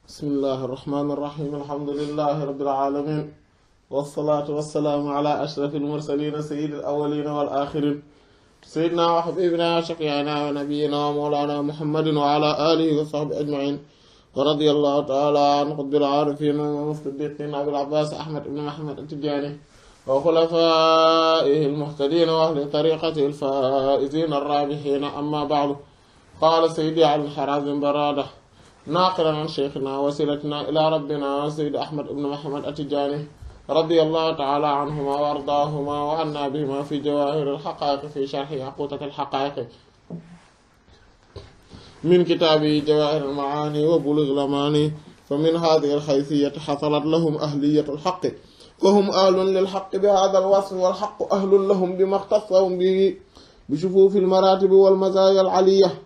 بسم الله الرحمن الرحيم الحمد لله رب العالمين والصلاة والسلام على أشرف المرسلين سيد الأولين والآخرين سيدنا وحبيبنا وشفيعنا ونبينا ومولانا محمد وعلى آله وصحبه أجمعين ورضي الله تعالى عن قطب العارفين والمصدقين أبي العباس أحمد بن محمد التجاني وخلفائه المهتدين وأهل طريقته الفائزين الرابحين. أما بعد، قال سيدي علي الحرازم برادة ناقلا عن شيخنا وسيلتنا إلى ربنا سيد أحمد بن محمد التجاني رضي الله تعالى عنهما وأرضاهما وعنا بهما في جواهر الحقائق في شرح ياقوتة الحقائق من كتاب جواهر المعاني وبلغ الأماني. فمن هذه الحيثية حصلت لهم أهلية الحق، وهم أهل للحق بهذا الوصف، والحق أهل لهم بما اختصهم به بشفوف المراتب والمزايا العلية،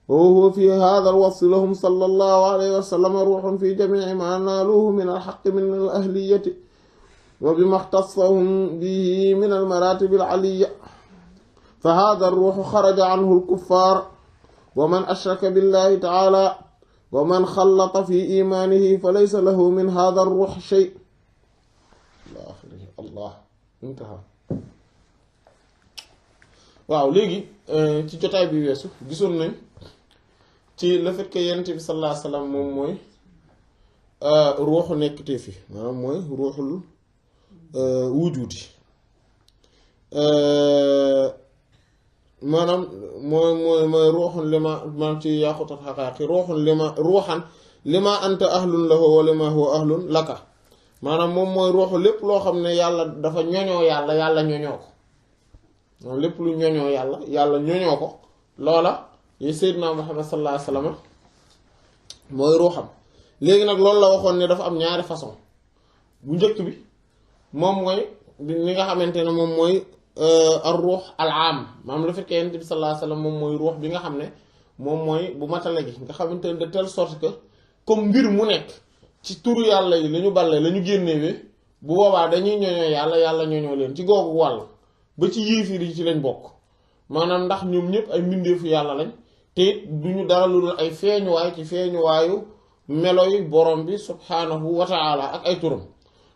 وهو في هذا الوصف لهم صلى الله عليه وسلم روح في جميع ما نالوه من الحق من الأهلية، وبما اختصهم به من المراتب العلية. فهذا الروح خرج عنه الكفار ومن أشرك بالله تعالى، ومن خلط في إيمانه فليس له من هذا الروح شيء. الله انتهى. waaw léegi ci jotaay bi weesu gisoon nañ ci le fait que yonent bi sallallahu alayhi wasallam moom mooy ruuxu nekkatee fi, maanaam mooy ruuxul wujuudi, maanaam mooy ruuxun lima maanaam ci yaaqutat xaqaaqi ruuxan lima anta ahlun lahu wa lima huwa ahlun laka, maanaam moom mooy ruuxu lépp loo xam ne yàlla dafa ñoñoo yàlla, yàlla ñoñoo ko, maanaam lépp lu ñoñoo yàlla, yàlla ñoñoo ko, loola yi Seydina Muhammad sallallahu alayhi wasallam mooy ruuxam. léegi nag loolu la waxoon ne dafa am ñaari façon. bu njëkk bi moom mooy li nga xamante ne moom mooy ar ruux al aam, maanaam lu fekkee Yonent bi sallallahu alayhi wasallam moom mooy ruux bi nga xam ne moom mooy bu matale gi, nga xamante ne de telle sorte que comme mbir mu nekk ci turu yàlla yi la ñu balle la ñu génnewee, bu boobaa dañuy ñoñoo yàlla, yàlla ñoñoo leen ci googu wàll ba ci yéefir yi ci lañ bokk, maanaam ndax ñoom ñëpp ay mbindeefu yàlla lañ, te du ñu dara lu dul ay feeñuwaay ci feeñuwaayu meloy borom bi subhaanahu wa ta'ala ak ay turam.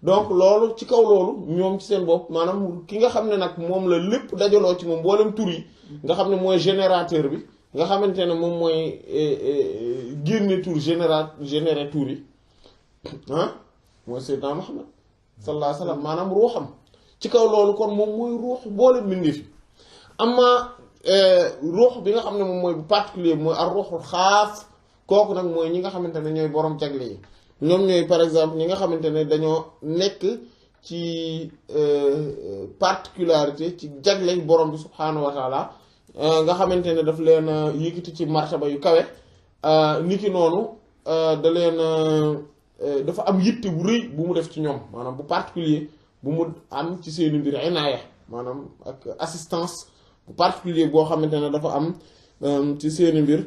donc loolu ci kaw loolu ñoom ci seen bopp, maanaam ki nga xam ne nag moom la lépp dajaloo ci moom mboolem tur yi, nga xam ne mooy générateur bi, nga xamante ne moom mooy génne tur généré tur yi mooy Seydina Muhammad sallallahu alayhi wa sallam, maanaam ruuxam ci kaw loolu kon moom mooy ruux mboolem mbindeef yi. amma ruux bi nga xam ne moom mooy bu particulier mooy ar ruuxul xaas, kooku nag mooy ñi nga xamante ne ñooy borom jagle yi. ñoom ñooy par exemple ñi nga xamante ne dañoo nekk ci particularité ci jagle borom bi subhaanahu wa taala, nga xamante ne daf leen yëkkati ci martaba yu kawe, niki noonu da leen dafa am yitte bu rëy bu mu def ci ñoom, maanaam bu particulier bu mu am ci seeni mbir inaaya, maanaam ak assistance bu particulier boo xamante ne dafa am ci seeni mbir,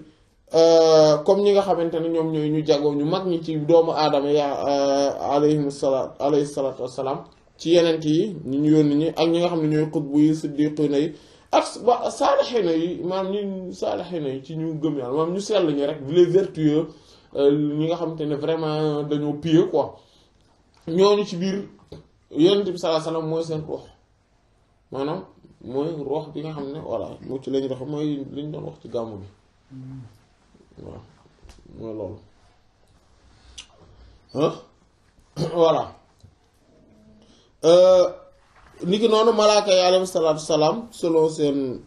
comme ñi nga xamante ne ñoom ñooy ñu jagoo ñu mag ñi ci doomu aadama ya alayhi salaatu wassalaam, ci yenent yi ñu yónni ñi, ak ñi nga xam ne ñooy xutbu yi siddiqina yi ak saalixina yi, maanaam ñu saalixina yi ci ñu gëm yàlla, maanaam ñu sell ñi rek les vertueux, ñi nga xamante ne vraiment dañoo pieux quoi, ñooñu ci biir yonent bi sallallahu alayhi wasallam mooy seen ruux, maanaam mooy ruux bi nga xam ne voilà mu ci lañu dox, mooy liñ doon wax ci gàmmu bi waaw mooy loolu voilà. niki noonu malaaka yi alayhi salaatu salaam selon seen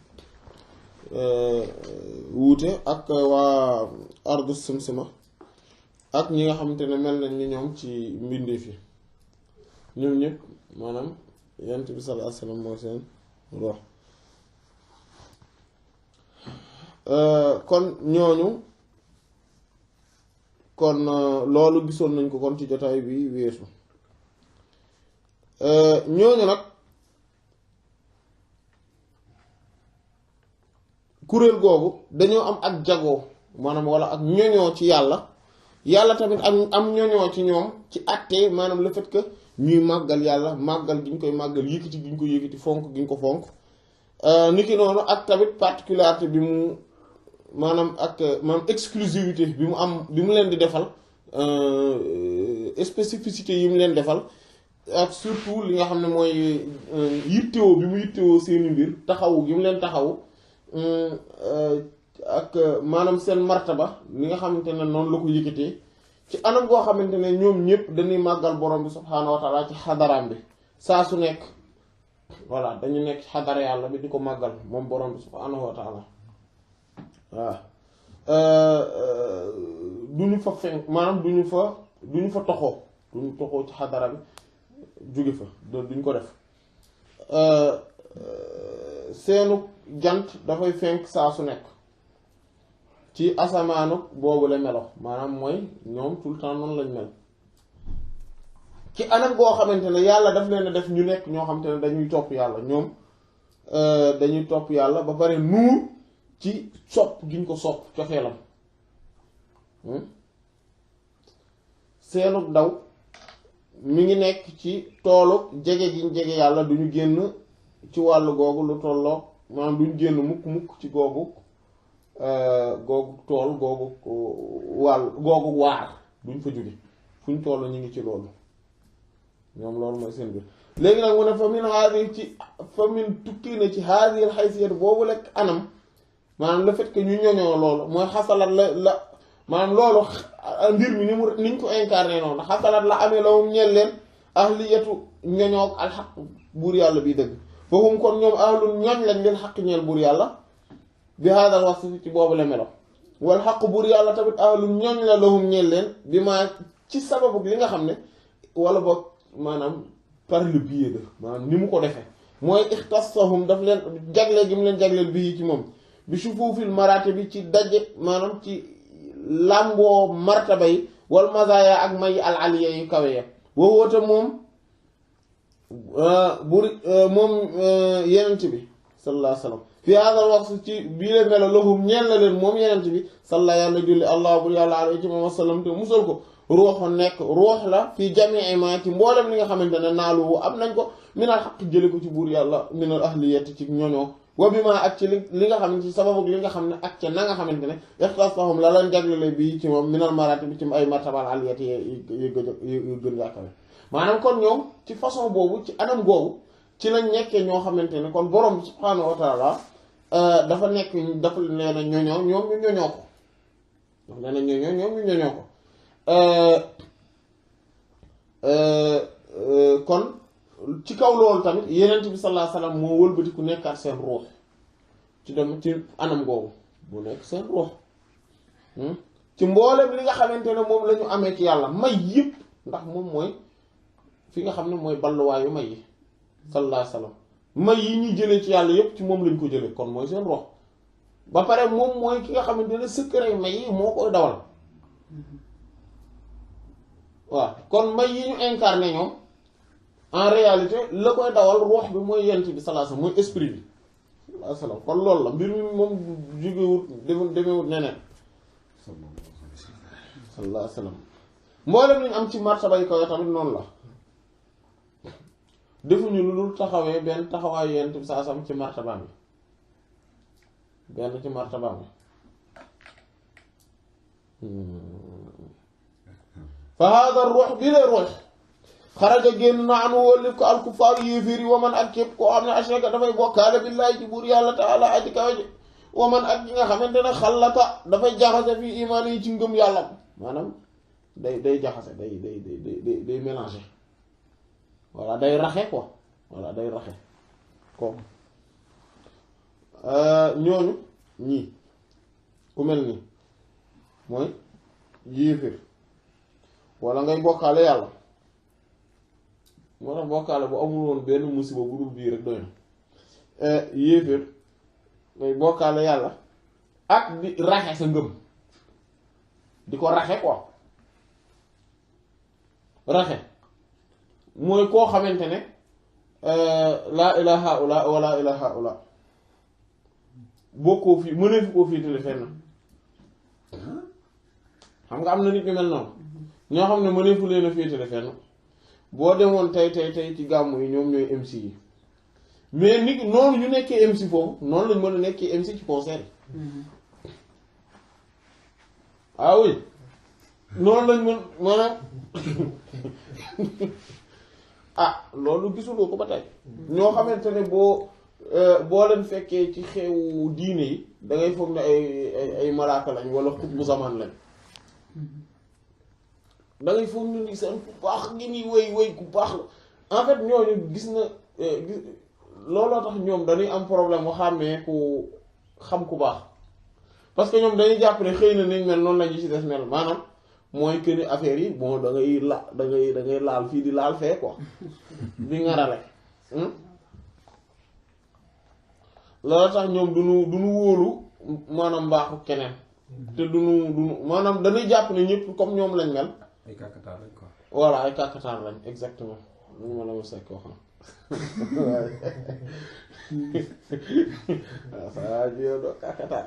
wuute ak waa ardu simsima ak ñi nga xamante ne mel nañ ni ñoom ci mbindeef yi, ñoom ñëpp maanaam yonent bi sallallahu alayhi wasallam mooy seen ruux. kon ñooñu kon loolu gisoon nañ ko kon ci jotaay bi weesu. ñooñu nag kuréel googu dañoo am ak jagoo, maanaam walla ak ñoñoo ci yàlla, yàlla tamit ak am ñoñoo ci ñoom ci àtte, maanaam le fait que ñuy màggal yàlla, màggal gi ñu koy màggal, yëkkati gi ñu ko yëkkati, fonk gi ñu ko fonk, niki noonu ak tamit particularité bi mu maanaam ak maanaam exclusivité bi mu am, bi mu leen di defal spécificité yi mu leen defal ak surtout li nga xam ne mooy yittewoo bi mu yittewoo seeni mbir taxawu gi mu leen taxawu ak maanaam seen martaba li nga xamante ne noonu la ko yëkkatee ci anam goo xamante ne ñoom ñëpp dañuy màggal borom bi subhaanahu wa taala ci xadaraam bi saa su nekk voilà dañu nekk ci xadara yàlla bi di ko màggal moom borom bi subhaanahu wa taala waaw duñu fa fen maanaam duñu fa toxoo ci xadara bi jóge fa duñ ko def seenu jant dafay fenk saa su nekk ci asamaanu boobu la melo maanaam mooy ñoom tout le temps noonu lañ mel ci anam goo xamante ne yàlla daf leen a def ñu nekk ñoo xamante ne dañuy topp yàlla ñoom dañuy topp yàlla ba pare nuur ci sopp giñ ko sopp cofeelam seenu daw mi ngi nekk ci toolu jege giñ jege yàlla duñu génn ci wàllu googu lu tolloog maanaam duñu génn mukk ci googu tool googu waar duñ fa jóge fuñ toll ñu ngi ci loolu ñoom loolu mooy seen biir léegi nag mu ne fa min tukki na ci haadihil haysiyat boobu lekk anam maanaam le fait que ñu ñoñoo loolu mooy xasalat la maanaam loolu mbir mi niñ ko incarné noonu xasalat la amee la moom ñeel leen ahliyatu ñoñoog alxaq buur yàlla bi dëgg foofu kon ñoom ahlul ñoñ lañ leen xaq ñeel buur yàlla bi haadal wasf ci boobu la melo wal xaq buur yàlla tamit ahlul ñoñ la lahum ñeel leen bi maa ci sababu li nga xam ne wala boog maanaam par le biais de maanaam ni mu ko defee mooy ixtasahum daf leen jagleel gi mu leen jagleel bii ci moom bi shufuufil maraate bi ci daje maanaam ci làmboo martaba yi wal mazaya ak may al aliya yu kawe ya wowoote moom moom yenent bi sallallahu alayhi wa sallam fi hadal wax ci bii la melo lahum ñeel na leen moom yenent bi salla yàlla julli allah bur yàlla alayhi ci moom wasallam te musal ko ruuxu nekk ruux la fii jamii ma ci mboolem li nga xamante ne naalu am nañ ko minal xaq jële ko ci buur yàlla minal ahliyati ci ñoñoo wa bi ma ak ci li nga xam ne ci sababu li nga xam ne ak ca na nga xamante ne ixtasahum la lañ jaglele bii ci moom minal marati bi ci ay martabal aliyati yu gën yaakaar maanaam kon ñoom ci façon boobu ci anam googu ci lañ nekkee ñoo xamante ne kon borom subhaanahu wa taala dafa nekk dafa nee na ñoñoo ñoom ñu ñoñoo ko dafa nee na ñoñoo ñoom ñu ñoñoo ko kon ci kaw loolu tamit yenent bi sallallahu alayhi wasallam moo wëlbati ku nekkaat seen ruux ci dem ci anam googu bu nekk seen ruux ci mboolem li nga xamante ne moom la ñu amee ci yàlla may yëpp ndax moom mooy fi nga xam ne mooy balluwaayu may yi sallallahu alayhi wasallam may yi ñuy jëlee ci yàlla yëpp ci moom lañ ko jëlee kon mooy seen ruux ba pare moom mooy ki nga xamante ne secret may yi moo koy dawal waaw kon may yi ñu incarné ñoom en réalité la koy dawal ruux bi mooy yent bi sallallahu alayhi wasallam mooy esprit bi sallallahu alayhi wasallam kon loolu la mbir mi moom jógewut demewut neneen sallallahu alayhi wasallam mboolem li ñu am ci martaba yi kaw tamit noonu la defuñu lu dul taxawee benn taxawaayu yent bi sallallahu alayhi wasallam ci martabaam bi benn ci martabaam bi fa hada ruux bi la ruux xaraja génn na anu wóllif ko alkufaar yéeféer yi waman ak képp koo xam ne ashraka dafay bokkaale billaahi ci buur yàlla taala aji kawe ji waman ak ñi nga xamante ne xallata dafay jaxase fii imaan yi ci ngëm yàlla maanaam day jaxase day mélanger voilà day raxe quoi voilà day raxe ko ñooñu ñii ku mel nii mooy yéeféer wala ngay bokkaale yàlla moo tax bokkaale bu amul woon benn musiba bu dul bii rek doy na yéeféer ngay bokkaale yàlla ak di raxe sa ngëm di ko raxe quoi raxe mooy koo xamante ne laa ilaha illa wala ilaha illa bokkoo fii mënee fi koo fiitale fenn xam nga am na nit ñu mel noonu ñoo xam ne mënee fu leen a féetale fenn boo demoon tey ci gàmmu yi ñoom ñooy MC yi mais nit noonu ñu nekkee MC foofu noonu lañ mën a nekkee MC ci concert yi ah oui noonu lañ mën maanaam ah loolu gisuloo ko ba tey ñoo xamante ne boo leen fekkee ci xewu diine yi da ngay foog ne ay malaaka lañ wala xutbu zaman lañ da ngay foog ne ni seen ku baax gi ni way ku baax la en fait ñooñu gis na looloo tax ñoom dañuy am problème mu xàmmee ku xam ku baax parce que ñoom dañuy jàpp ne xëy na niñ mel noonu la ñu ci des mel maanaam mooy que ni affaire yi bon da ngay laal fii di laal fee quoi di ngarale loolu tax ñoom duñu wóolu maanaam mbaaxu keneen te duñu maanaam dañuy jàpp ne ñëpp comme ñoom lañ mel ay kàkkatar lañ quoi. voilà ay kàkkatar lañ exactement lu ma la ma sekk wax na waaw ça va ji yow doo kàkkatar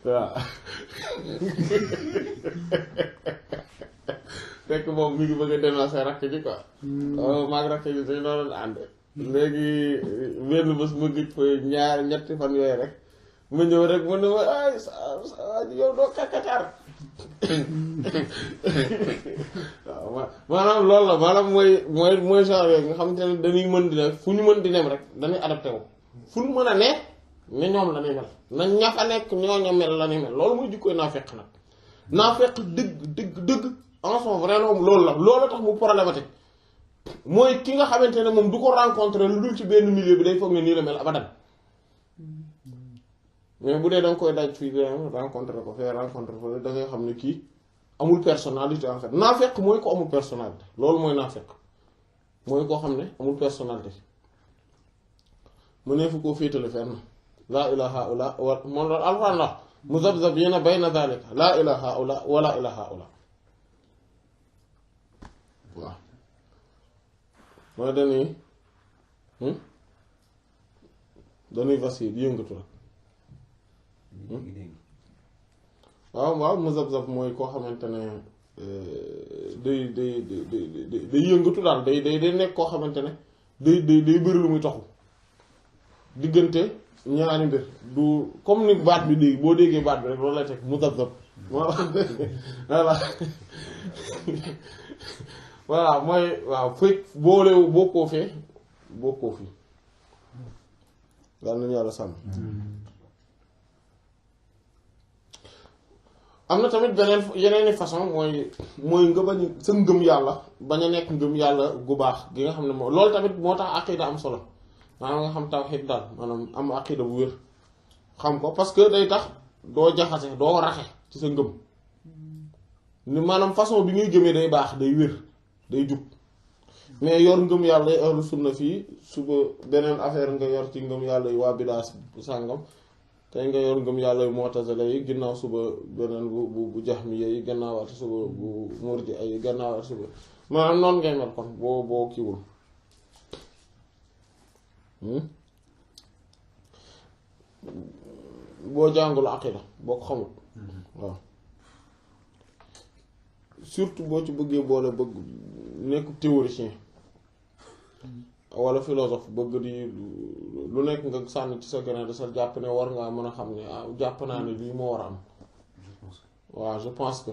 waaw fekk moom mi ngi bëgg a dénoncer rakk ji quoi maag rakk ji dañ doon ànd léegi benn bés ma gëj fa ñetti fan yooyu rek ma ñëw rek ma ne ma ay sa yow doo kàkkatar waaw maanaam loolu la maanaam mooy genre yooyu nga xamante ne dañuy mën di ne fu ñu mën di nem rek dañuy adapté wu fu ñu mën a ne ne ñoom la ñuy mel na ña fa nekk ñooñu mel la ñuy mel loolu muy jikkoy naafeq nag naafeq dëgg en son vrai nom loolu la loolu tax mu problématique mooy ki nga xamante ne moom du ko rencontrer lu dul ci benn milieu bi day foog ne nii la mel abadan mais bu dee da nga koy daj fii rencontré ko fee rencontré ko da ngay xam ne kii amul personnalité en fait naafeq mooy ko amul personnalité loolu mooy naafeq mooy koo xam ne amul personnalité mu ne fu koo féetale fenn laa ilaha illa wa moom loolu alxuraan la muzabzabina bayna zalika laa ilaha illa wala ilaha illa waaw mooy dañuy vaciller di yëngatu rek waaw muzabzab mooy koo xamante ne day yëngatu daal day nekk koo xamante ne day bëri lu muy taxu diggante ñaari mbir du comme ni baat bi dégg boo déggee baat bi rek loolu lay teg muzabzab voilà voilà mooy waaw fekk boolewu bokkoo fee bokkoo fii daal nañu yàlla sàmm am na tamit yeneeni façon mooy nga bañ sa ngëm yàlla bañ a nekk ngëm yàlla gu baax gi nga xam ne moom loolu tamit moo tax aqida am solo maanaam nga xam tawhid daal maanaam am aqida bu wér xam ko parce que day tax doo jaxase doo raxe ci sa ngëm ni maanaam façon bi ngay gëmee day baax day wér day jub mais yor ngëm yàlla yi ahlu sunna fii suba beneen affaire nga yor ci ngëm yàlla yi waa bidaa sàngam tey nga yor ngëm yàlla yu mu'tazila yi ginnaaw suba beneen bu jahmiya yi gannaawaati suba bu murji ay gannaawaati suba maanaam noonu ngay mel kon boo kiiwul boo jàngul aqida boo ko xamul waaw surtout boo ci bëggee boole bëgg nekk théoricien wala philosophe bëgg di lu nekk nga sànni ci sa grain de sel jàpp ne war ngaa mën a xam ne ah jàpp naa ne lii moo war a am waaw je pense que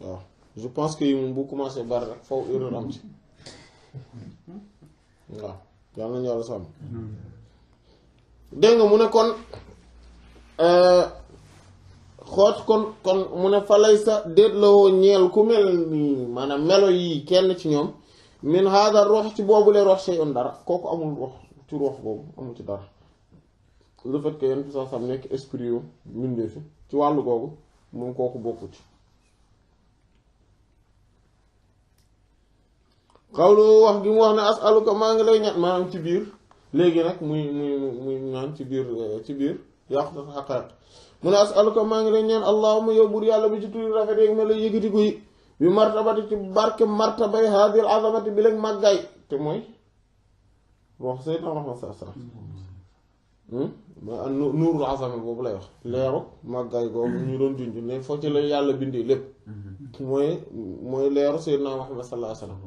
waaw je pense que yi moom bu commencé bari rek faw erreur am ci waaw yàlla nañu yàlla sàmm dégg nga mu ne kon xoot kon mu ne falay sa déet la woo ñeel ku mel nii maanaam melo yii kenn ci ñoom min hada rox ci boobule rox shay'un dara kooku amul rox ci rox boobu amul ci dara le fait que yenn fi sax sam nekk esprit yu mbindee fi ci wàllu googu moom kooku bokku ci xawlu wax gi mu wax ne as'aluka maa ngi lay ñaan maanaam ci biir léegi nag muy ñaan ci biir yàqu dafa xaqaat mu ne as'aluka maa ngi lay ñaan allahumma yow buur yàlla bi ci turi rafet yeeg mel la yëgati ko yi bi martabati ci barke martabay hadil azamati bi leen màggaay te mooy wax Seydina Muhammad sallallahu alayhi wasallam ma nuurul azama boobu lay wax leeru màggaay googu ñu doon junj ne foo ci la yàlla bindee lépp mooy leeru Seydina Muhammad sallallahu alayhi wasallam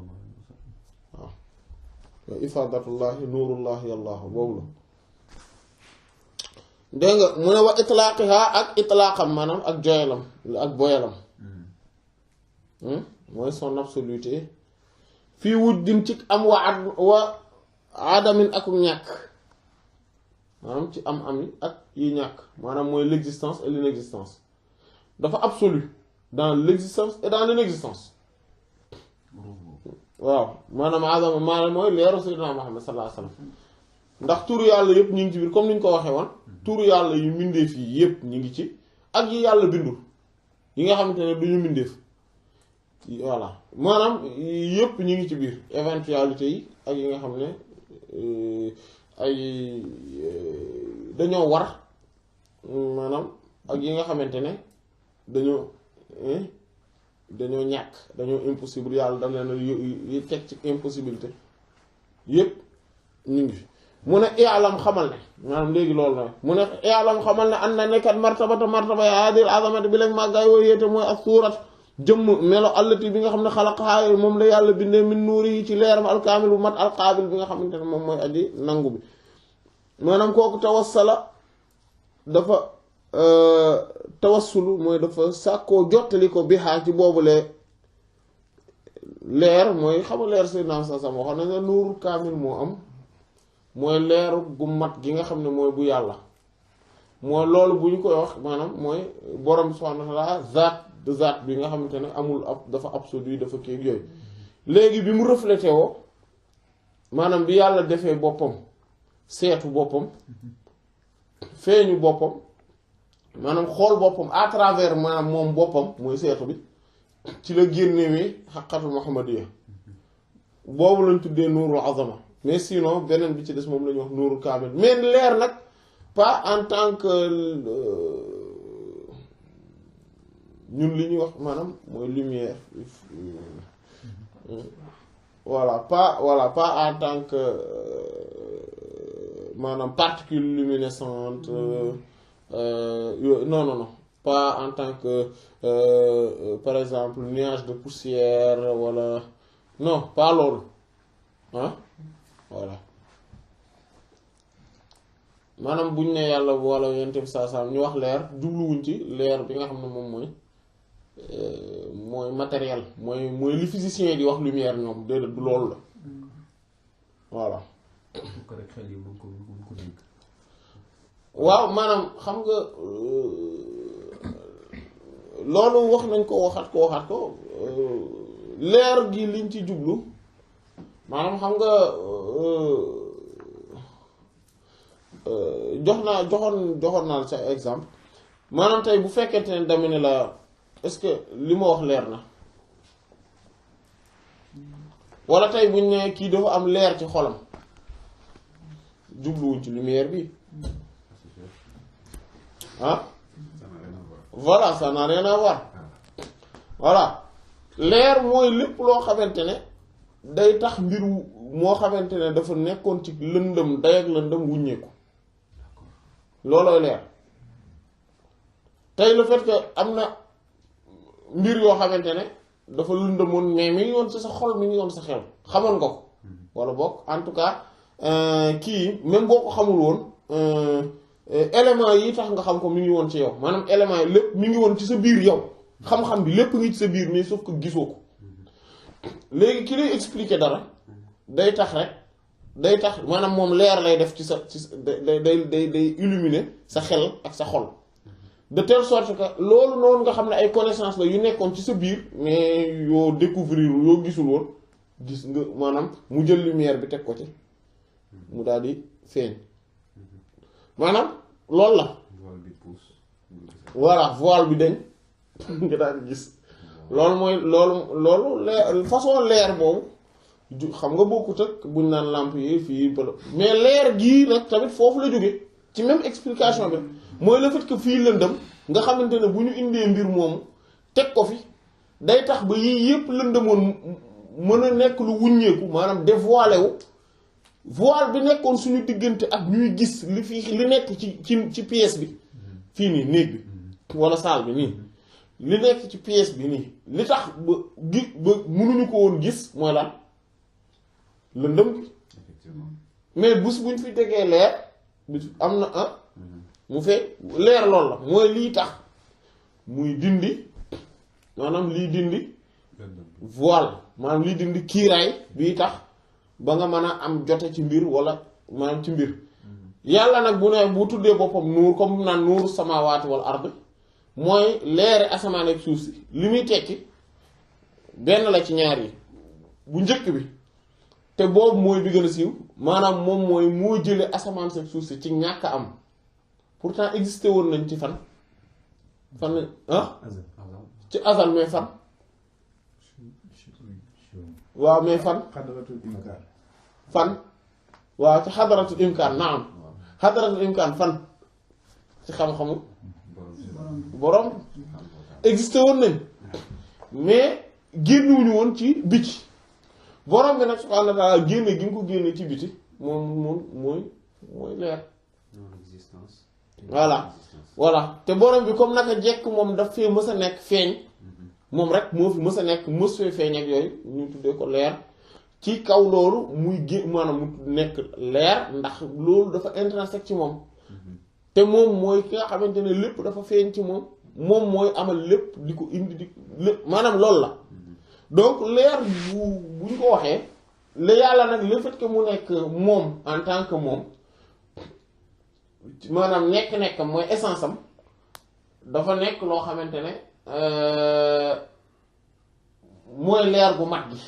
waaw ifadatullahi nuurullahi allah boobu la dégg nga mu ne wa itlaaqiha ak itlaaqam maanaam ak joyalam ak boyalam mooy son absoluté fii wuddin ci am wa adamin ak ñàkk maanaam ci am yi ak yi ñàkk maanaam mooy l'existence et l'inexistence dafa absolu dans l'existence et dans l'inexistence waaw maanaam adama maanaam mooy leeru sayyidina Muhammad sallallahu alayhi wasallam ndax turu yàlla yëpp ñu ngi ci biir comme ni ñu ko waxee woon turu yàlla yu mbindeef yi yëpp ñu ngi ci ak yi yàlla bindul yi nga xamante ne du ñu mbindeef voilà maanaam yëpp ñu ngi ci biir éventualité yi ak yi nga xam ne ay dañoo war maanaam ak yi nga xamante ne dañoo ñàkk dañoo impossible yàlla dam leen yi teg ci impossibilité yëpp ñu ngi fi mu ne i'lam xamal ne maanaam léegi loolu la mu ne i'lam xamal ne an na nekkat martaba ya hadil azamati bi lañ màggaay woo yéete mooy ak suurat jëmm melo allati bi nga xam ne xalaqahaa moom la yàlla bindee min nuuri yi ci leeram alkaamil bu mat alqaabil bi nga xamante ne moom mooy aji nangu bi maanaam kooku tawassala dafa tawassulu mooy dafa sàkkoo jottali ko bi xaa ci boobule leer mooy xama leer sayyidina sa sam waxoon nañ ne nuurul kaamil moo am mooy leeru gu mat gi nga xam ne mooy bu yàlla mooy loolu bu ñu koy wax maanaam mooy borom subhaanahu wa ta'aala zaat de zaat bi nga xamante ne amul ab dafa absolu dafa kii yooyu léegi bi mu reflété woo maanaam bi yàlla defee boppam seetu boppam feeñu boppam maanaam xool boppam à travers maanaam moom boppam mooy seetu bi ci la génnewee xaqatul muhammadiyya boobu lañ tuddee nuurul azama mais sinon beneen bi ci des moom la ñuy wax nuurul kaamil mais leer nag pas en tant que ñun li ñuy wax maanaam mooy lumière voilà pas en tant que maanaam particule luminescente non pas en tant que par exemple nuage de poussière wala non pas loolu ah voilà maanaam buñ ne yàlla wala yonent bi saa saa ñu wax leer jubluwuñ ci leer bi nga xam ne moom mooy matériel mooy li physicien di wax lumière ñoom déedéet du loolu la voilà. waaw maanaam xam nga loolu wax nañ ko waxaat ko leer gi liñ ci jublu maanaam xam nga joxoon naa sa exemple maanaam tey bu fekkente ne dama ne la est-ce que li ma wax leer na walla tey buñ ne kii dafa am leer ci xolam jubluwuñ ci lumière bi ah voilà ça n'a rien à voir voilà leer mooy lépp loo xamante ne day tax mbir moo xamante ne dafa nekkoon ci lëndëm day ak lëndëm wuññeeku loolooy leer tey le fait que am na mbir yoo xamante ne dafa lëndëmoon mais mi ngi woon ci sa xol mi ngi woon sa xel xamoon nga ko walla boog en tout cas kii même boo ko xamul woon éléments yi tax nga xam ko mi ngi woon ci yow maanaam éléments yi lépp mi ngi woon ci sa biir yow xam-xam bi lépp ngi ci sa biir mais sauf que gisoo ko léegi ki lay expliquer dara day tax maanaam moom leer lay def ci sa day illuminer sa xel ak sa xol de telle sorte que loolu noonu nga xam ne ay connaissance la yu nekkoon ci sa biir mais yoo découvrir yoo gisul woon gis nga maanaam mu jël lumière bi teg ko ci mu daal di feeñ maanaam loolu la voilà voile bi dañ nga daal di gis loolu mooy loolu leer façon leer boobu xam nga bokkut ak buñ naan lampe yi fii mais leer gii nag tamit foofu la jóge ci même explication bi mooy le fait que fii lëndëm nga xamante ne bu ñu indee mbir moomu teg ko fi day tax ba yii yépp lëndëmoon mën a nekk lu wuññeeku maanaam dévoilé wu voile bi nekkoon suñu diggante ak ñuy gis li nekk ci pièce bi fii nii néeg bi walla salle bi nii li nekk ci pièce bi nii li tax ba mënuñu ko woon gis mooy lan lëndëm bi mais bés buñ fi tegee leer am na mu feeñ leer lool la mooy lii tax muy dindi maanaam liy dindi voile maanaam liy dindi kiiraay bii tax ba nga mën a am jote ci mbir wala maanaam ci mbir yàlla nag bu ne bu tuddee boppam nuur comme naan nuuru samaawaati wal ard mooy leere asamaan ak suuf si li muy tekki benn la ci ñaar yi bu njëkk bi te boobu mooy bi gën a siiw maanaam moom mooy moo jële asamaan ak suuf si ci ñàkk am pourtant existé woon nañ ci fan ci azal mais fan waaw mais fan fan waaw ci xadaratul imkaan naam xadaratul imkaan fan ci xam-xamu borom existé woon nañ mais génnuñu woon ci biti borom bi nag subhaanahu wa ta'aala génne gi nga ko génne ci biti moom mooy leer voilà te borom bi comme naka jekk moom daf fee mës a nekk feeñ moom rek moo fi mës a nekk mës fee feeñ ak yooyu ñu tuddee ko leer ci kaw loolu muy maanaam mu nekk leer ndax loolu dafa intrinsèque ci moom te moom mooy ki nga xamante ne lépp dafa feeñ ci moom mooy amal lépp di ko indi di lépp maanaam loolu la donc leer bu ñu ko waxee la yàlla nag le fait que mu nekk moom en tant que moom maanaam nekk-nekkam mooy essence am dafa nekk loo xamante ne mooy leer gu mat gi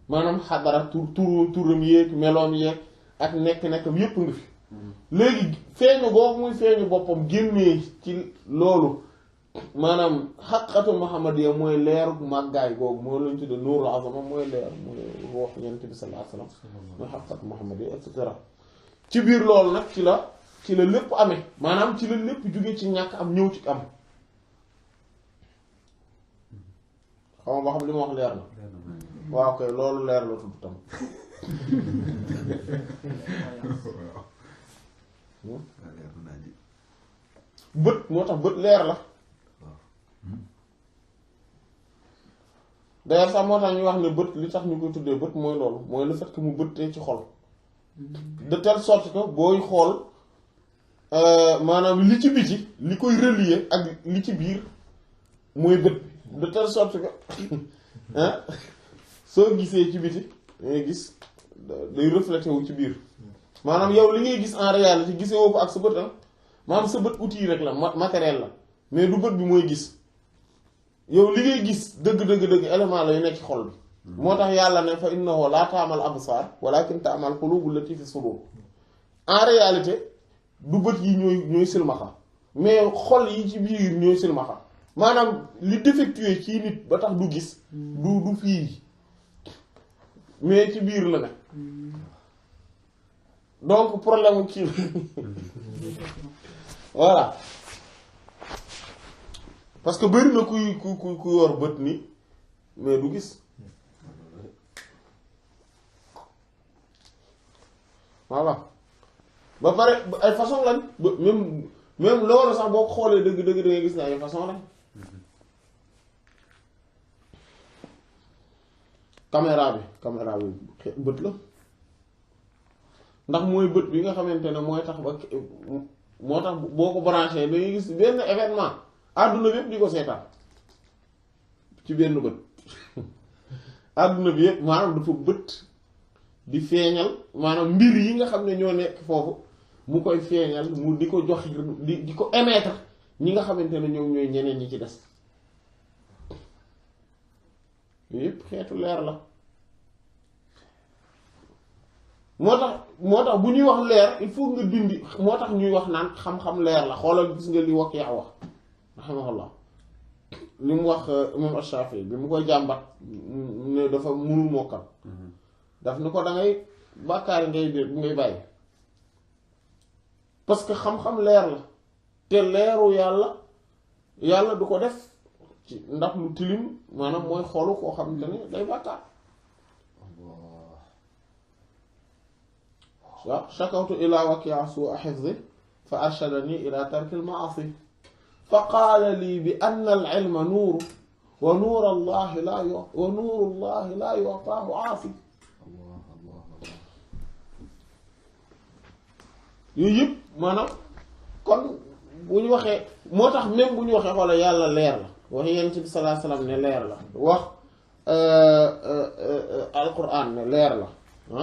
maanaam xadara turam yéeg meloom yéeg ak nekk-nekkam yépp nga fi léegi feeñu googu muy feeñu boppam génnee ci loolu maanaam xaqiqatu muhammadiya mooy leeru màggaay googu mooy lañu tudde nuurul azama mooy leer mooy wax yonent bi sallallahu alayhi wasallam mooy xaqiqatu muhammadiya et cetera ci biir loolu nag ci la lépp amee maanaam ci la lépp jóge ci ñàkk am ñëw ci am xam nga ba xam li ma wax leer na waaw kay loolu leer la tudd tam bët moo tax bët leer la d'ailleurs sax moo tax ñu wax ne bët li tax ñu koy tuddee bët mooy loolu mooy le fait que mu bëttee ci xol de telle sorte que booy xool maanaam li ci biti li koy relier ak li ci biir mooy bët de telle sorte que soo gisee ci biti dangay gis day reflété wu ci biir maanaam yow li ngay gis en réalité gisee woo ko ak sa bët maanaam sa bët outil rek la matériel la mais du bët bi mooy gis yow li ngay gis dëgg élément la yu nekk ci xol bi moo tax yàlla ne fa innahu laa ta'mal absar walakin ta'mal qulubul lati fi sudur en réalité du bët yi ñooy silmaxa mais xol yi ci biir ñooy silmaxa maanaam li défectué ci nit ba tax du gis du fii mais ci biir la ne donc problème kii voilà parce que bari na ku yor bët ni mais du gis voilà ba pare ay façon lañ même loolu sax boo ko xoolee dëgg da ngay gis ne ay façon lañ caméra bi bët la ndax mooy bët bi nga xamante ne mooy tax ba moo tax boo ko branché da ngay gis benn événement àdduna bi yëpp di ko seetaan ci benn bët àdduna bi yëpp maanaam dafa bët di feeñal maanaam mbir yi nga xam ne ñoo nekk foofu mu koy feeñal mu di ko jox di ko émettre ñi nga xamante ne ñoom ñooy ñeneen ñi ci des yëpp xeetu leer la moo tax bu ñuy wax leer il faut nga dindi moo tax ñuy wax naan xam-xam leer la xoolal gis nga li wax yaa wax raximahullah li mu wax imam Ash-Shafi'i bi mu koy jàmbat ne dafa munul mokkal daf ni ko dangay bàkkaar ngay bàyyi parce que xam-xam leer la te leeru yàlla du ko def ci ndax lu tilim maanaam mooy xoolu koo xam ne day bàkkaar waaw shakawtu ila wakia su'a hifzi fa arshadani ila tarkil ma'asi fa qaala lii bi anna al ilma nuuru wa nuuru allahi laa yu'taahu aasi yooyu yëpp maanaam kon bu ñu waxee moo tax même bu ñu waxee xoola yàlla leer la wax Yonent bi sallallahu alayhi wasallam ne leer la wax alquran ne leer la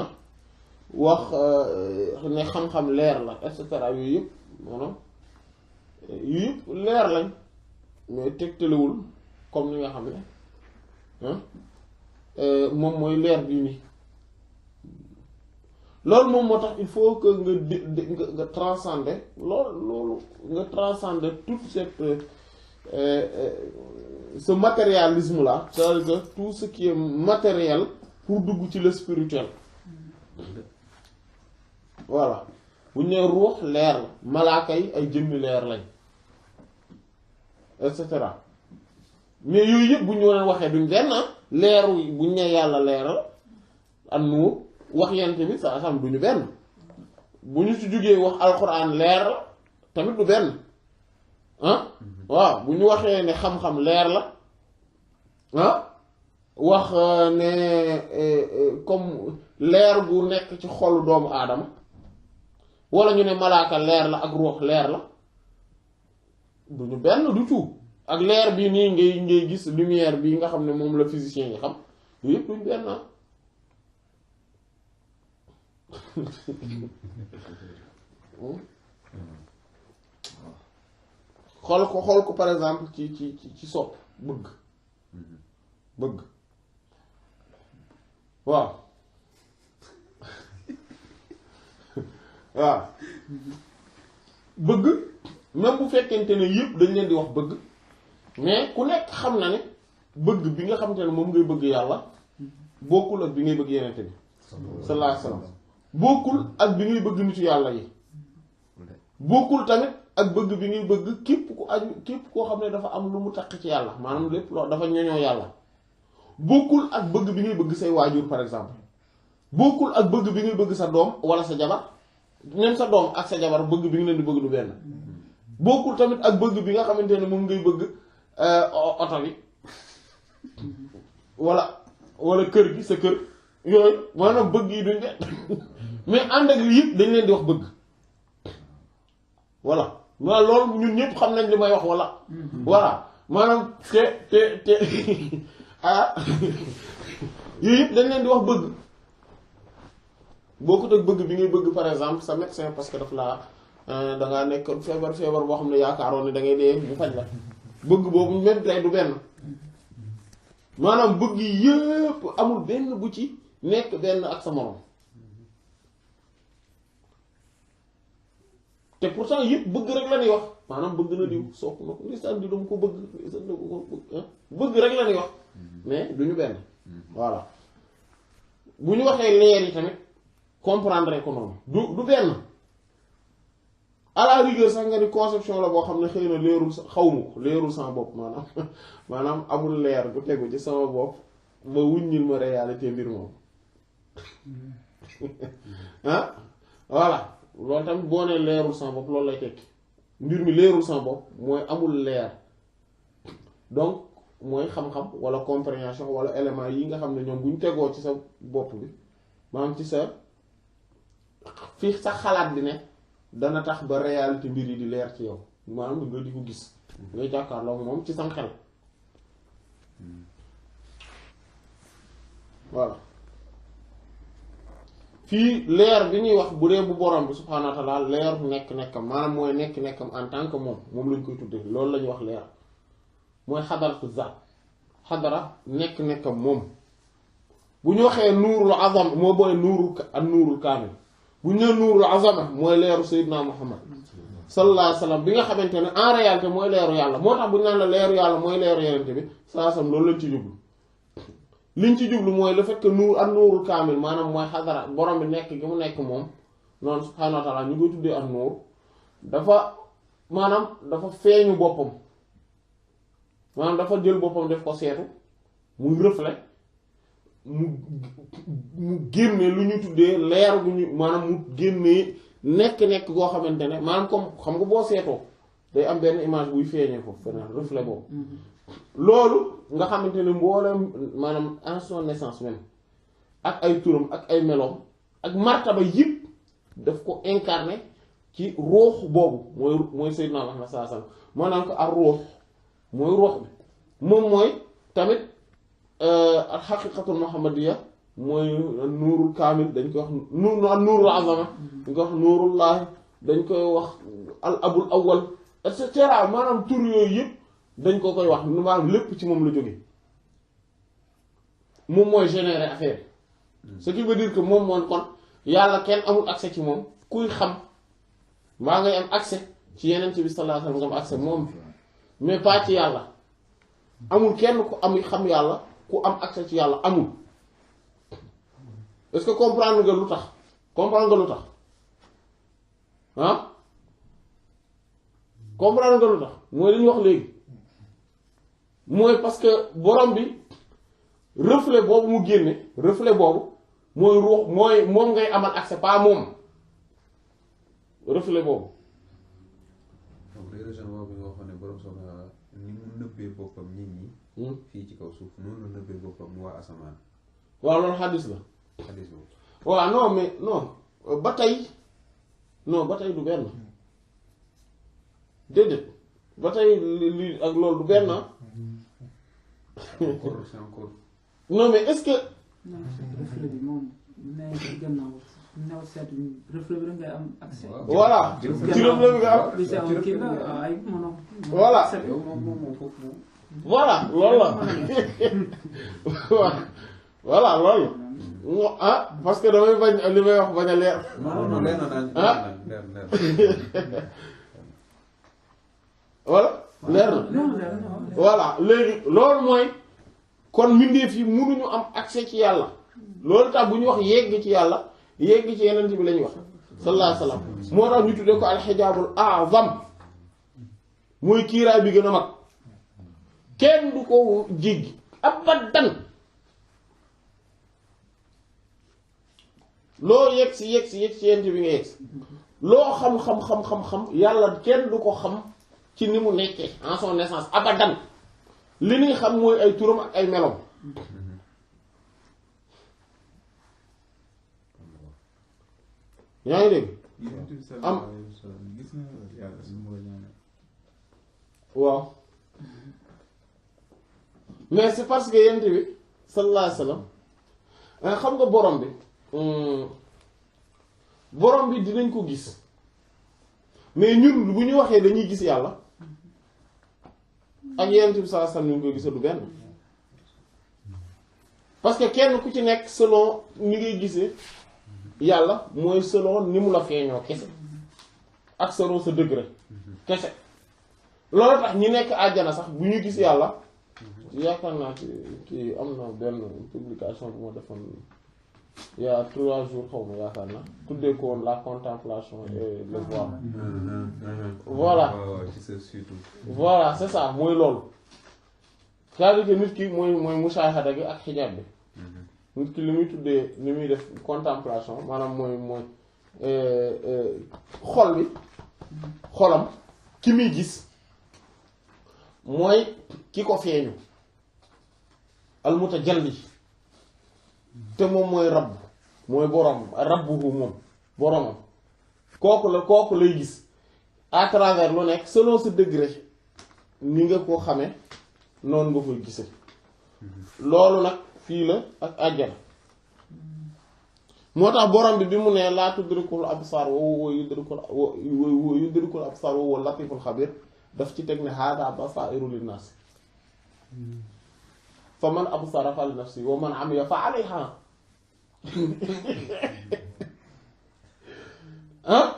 ah wax ne xam-xam leer la et cetera yooyu yëpp maanaam yooyu yëpp leer lañ mais tegtalewul comme ni nga xam ne moom mooy leer bii nii loolu moom moo tax il faut que nga transcender loolu nga transcender toute cette ce matérialisme là c'est-à-dire que tout ce qui est matériel pour dugg ci le spirituel voilà bu ñu nee ruux leer la malaaka yi ay jëmmi leer lañ et cetera mais yooyu yëpp bu ñu leen waxee duñ benn leeru bu ñu nee yàlla leeral an nuur wax yent bi sa sam duñu benn bu ñu ci jógee wax alxuraan leer la tamit du benn ah waaw bu ñu waxee ne xam-xam leer la ah wax ne comme leer gu nekk ci xolu doomu aadama wala ñu ne malaaka leer la ak ruux leer la duñu benn du tout ak leer bi nii ngay gis lumière bi nga xam ne moom la physicien yi xam yooyu yëpp duñu benn xool ko par exemple ci sopp bëgg waaw waaw bëgg même bu fekkente ne yëpp dañ leen di wax bëgg mais ku nekk xam na ne bëgg bi nga xamante ne moom ngay bëgg yàlla bokkul ak bi ngay bëgg yenente bi sallallahu alayhi wasallam bokkul ak bi ngay bëgg nitu yàlla yi bokkul tamit ak bëgg bi ngay bëgg képp koo xam ne dafa am lu mu takk ci yàlla maanaam lépp loo dafa ñoñoo yàlla bokkul ak bëgg bi ngay bëgg say waajur par exemple bokkul ak bëgg bi ngay bëgg sa doom wala sa jabar même sa doom ak sa jabar bëgg bi nga leen di bëgg du benn bokkul tamit ak bëgg bi nga xamante ne moom ngay bëgg oto bi wala kër gi sa kër yooyu maanaam bëgg yi duñ benn mais ànd ak lii yëpp dañ leen di wax bëgg voilà maanaam loolu ñun ñëpp xam nañ li may wax walla voilà maanaam te ah yooyu yëpp dañ leen di wax bëgg bokkut ak bëgg bi ngay bëgg par exemple sa médecin parce que daf laa dangaa nekk feebar boo xam ne yaakaaroon ne da ngay dee mu faj la bëgg boobu même tey du benn maanaam bëgg yëpp amul benn bu ci nekk benn ak sa morom te pourtant yëpp bëgg rek la ñuy wax maanaam bëgg na diw sopp na ko lisaan di dama ko bëgg bëgg rek la ñuy wax mais duñu benn voilà bu ñu waxee leer yi tamit comprendre ko noonu du benn à la rigueur sax nga ni conception la boo xam ne xëy na leerul xawma ko leerul sama bopp maanaam amul leer bu tegu ci sama bopp ba wuññil ma réalité mbir moom ah voilà loolu tamit boo nee leerul sama bopp loolu lay tekki mbir mi leerul sama bopp mooy amul leer donc mooy xam-xam wala compréhension wala élément yi nga xam ne ñoom bu ñu tegoo ci sa bopp bi maanaam ci sa fi sa xalaat bi ne dana tax ba réalité mbir yi di leer ci yow maanaam nga di ko gis ngay jàkkaarloo moom ci sam xel voilà fii leer bi ñuy wax bu dee bu borom bi subhaanahu wa ta'ala leer nekk-nekkam maanaam mooy nekk-nekkam en tant que moom lañ koy tuddee loolu la ñuy wax leer mooy xadaratu zaat xadara nekk-nekkam moom bu ñu waxee nuurul azam moo booy nuurul kaamil bu ñu nee nuurul azama mooy leeru Seydina Muhammad sallallahu alayhi wa sallam bi nga xamante ne en réalité mooy leeru yàlla moo tax bu ñu naan la leeru yàlla mooy leeru yenente bi sallallahu alayhi wa sallam loolu lañ ci jublu liñ ci jublu mooy le fait que ak nuurul kaamil maanaam mooy xadara borom bi nekk gi mu nekk moom noonu subhaanahu wa ta'ala ñu koy tuddee ak nuur dafa feeñu boppam maanaam dafa jël boppam def ko seetu muy reflet mu génne lu ñu tuddee leer bu ñu maanaam mu génnee nekk goo xamante ne maanaam comme xam nga boo seetoo day am benn image buy feeñee foofu feneen reflet boobu loolu nga xamante ne mboolem maanaam en son naissance même ak ay turam ak ay meloom ak martaba yëpp daf ko incarné ci ruux boobu mooy Seydina Muhammad sallallahu alayhi wasallam moo naan ko ar ruux mooy ruux bi moom mooy tamit al xaqiqatul muhammadiyya mooy nuurul kaamil dañ koy wax nuurul azama dañ koy wax nuurullahi dañ koy wax al abul awwal et cetera maanaam tur yooyu yëpp dañ ko koy wax maanaam lépp ci moom la jóge moom mooy générer affaire ce qui veut dire que moom moom kon yàlla kenn amul accès ci moom kuy xam maa ngay am accès ci yeneen bi sallallahu alayhi wasallam nga am accès moom mais pas ci yàlla amul kenn ku am xam yàlla ku am accès ci yàlla amul est-ce que comprendre nga lu tax ah comprendre nga lu tax mooy li ñu wax léegi mooy parce que borom bi reflet boobu mu génne reflet boobu mooy ruux mooy moom ngay amal accès pas moom reflet boobu. donc région boobu nga waxoon ne borom soxna ni mu nëbbee boppam nit ñi. fii ci kaw suuf noonu la nëbbee boppam mu waa asamaan. waaw loolu xaddis la. xaddis boobu. waaw non mais non ba tey du benn déedéet ba tey lii ak loolu du benn c'est encore. non mais est-ce que. non reflet bi moom nee ci gannaaw new seetu reflet bi da ngay am accès. voilà ci reflet bi nga am. li si am kii la ay mono. voilà yow moom foofu moom. voilà loolu la voilà loolu ah parce que damay bañ li may wax bañ a leer. non leer na daañu. ah leer. voilà leer na. voilà léegi loolu mooy kon mbindeef yi mënuñu am accès ci yàlla loolu tax bu ñu wax yegg ci yàlla yegg ci yeneen bi la ñuy wax sallallahu alayhi wasallam moo tax ñu tuddee ko alxijaabul a'zam mooy kiiraay bi gën a mag kenn du ko jéggi abadan loo yegg si yeneen bi nga yegg si loo xam yàlla kenn du ko xam ci ni mu nekkee en son essence abadan li ñuy xam mooy ay turam ak ay melom yaa ngi dégg am waaw mais c'est parce que yent bi sallallahu alayhi wasallam xam nga borom bi dinañ ko gis mais ñun bu ñu waxee dañuy gis yàlla ak yent bi sallallahu alayhi wasallam ñu ngi koy gisa du benn parce que kenn ku ci nekk selon ni ngay gisee yàlla mooy selon ni mu la feeñoo kese ak selon sa degré kese loolu tax ñi nekk àjjana sax bu ñu gis yàlla yaakaar naa ci am na benn publication bu ma defoon il y a 3 jours xaw ma yaakaar naa tuddee ko woon la contemplation et le voir voilà voilà c'est ça mooy loolu c'est-à-dire que nit ki mooy mushahada gi ak xijaab bi nit ki li muy tuddee li muy def contemplation maanaam mooy xol bi xolam ki muy gis mooy ki ko feeñu al mutajalli te moom mooy rabb mooy borom rabbuhu moom boromam kooku lay gis à travers lu nekk selon ce degré ni nga ko xamee noonu nga koy gisee loolu nag fii la ak àjjana moo tax borom bi mu nee laa tudrikul absar wa huwa yudrikul absar wa huwa latiful xabir daf ci teg ne hada basairu linnaas fa man absara fa li nafsi wa man amiya fa alayha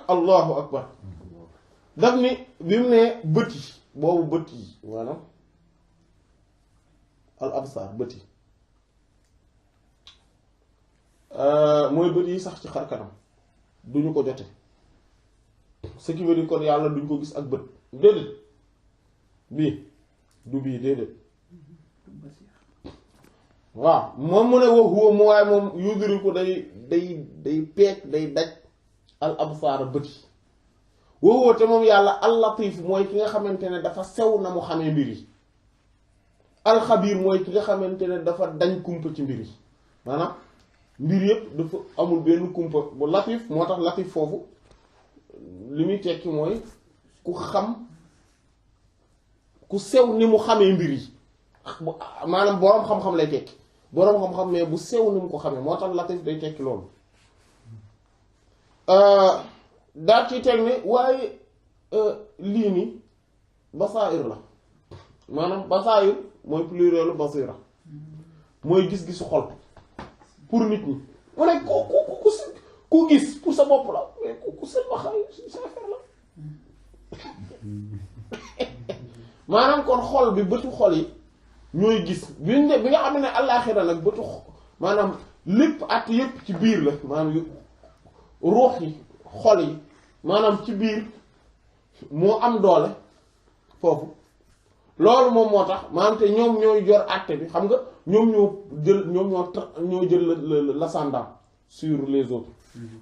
allahu akbar daf ni bi mu nee bët yi boobu bët yi maanaam al absar bët yi mooy bët yi sax ci xar kanam duñu ko jote ce qui veut dire kon yàlla duñ ko gis ak bët déedéet bii du bii déedéet waaw moom mu ne wa huwa mu waaye moom yudriku day peek day daj al absaar bët yi wa huwa te moom yàlla al latif mooy ki nga xamante ne dafa sew na mu xamee mbir yi al xabiir mooy ki nga xamante ne dafa dañ kumpa ci mbir yi maanaam mbir yëpp dafa amul benn kumpa bu latif moo tax latif foofu li muy tekki mooy ku xam ku sew ni mu xamee mbir yi maanaam boroom xam-xam lay tekki boroom xam-xam mais bu sew ni mu ko xamee moo tax latif day tekki loolu daal ci teg ne waaye lii nii basaa'ir la maanaam basaa'ir mooy plurielu basira mooy gis-gisu xol pour nit ñi mu ne ku gis pour sa bopp la mais ku seen waxal sa affaire la maanaam kon xol bi bëtu xol yi ñooy gis bi nga xam ne àllaaxira nag bëtu maanaam lépp at yépp ci biir la maanaam ruux yi xol yi maanaam ci biir moo am doole foofu loolu moom moo tax maanaam te ñoom ñooy jor àtte bi xam nga ñoom ñoo jël l'ascendant sur les autres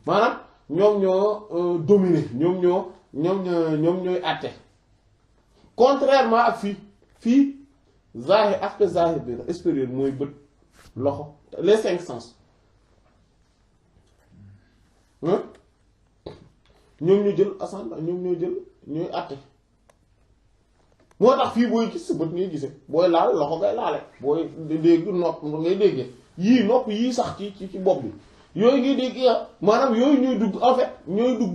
maanaam ñoom ñoo dominer ñoom ñooy àtte contrairement ak fii zahir aspect zahir bi extérieur mooy bët loxo les 5 sens ñoom ñu jël ascendant ñooy àtte moo tax fii booy gis sa bët ngay gisee booy laal loxo ngay laale booy dégg nopp ngay déggee yii nopp yii sax ci bopp bi yooyu ngay dégg ya maanaam yooyu ñooy dugg en fait ñooy dugg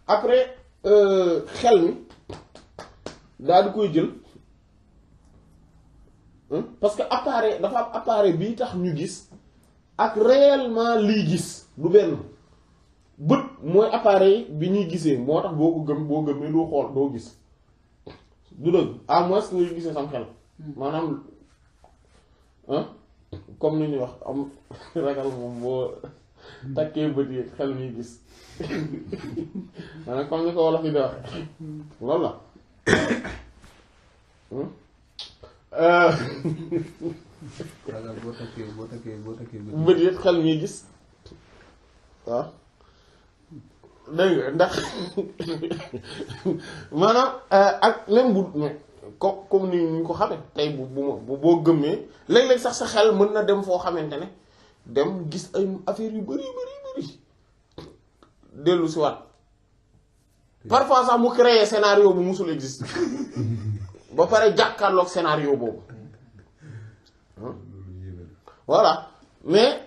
après xel mi daal di koy jël parce que appareil dafa am appareil bii tax ñu gis ak réellement liy gis du benn bët mooy appareil bi ñuy gisee moo tax boo gëmee doo xool doo gis du dëgg à moins que ngay gisee sam xel maanaam comme ni ñuy wax am ragal moom boo takkee bët yi xel mi gis maanaam comme ni ko wolof yi di wax loolu la ragal boo takkee bët yi xel mi gis waaw dégg nga ndax maanaam ak même bu comme ni ñu ko xamee tey boo gëmmee léeg-léeg sax sa xel mën na dem foo xamante ne dem gis ay affaires yu bari dellu si waat parfois sax mu créer scénario bu musul existe ba pare jàkkaarloog scénario boobu voilà mais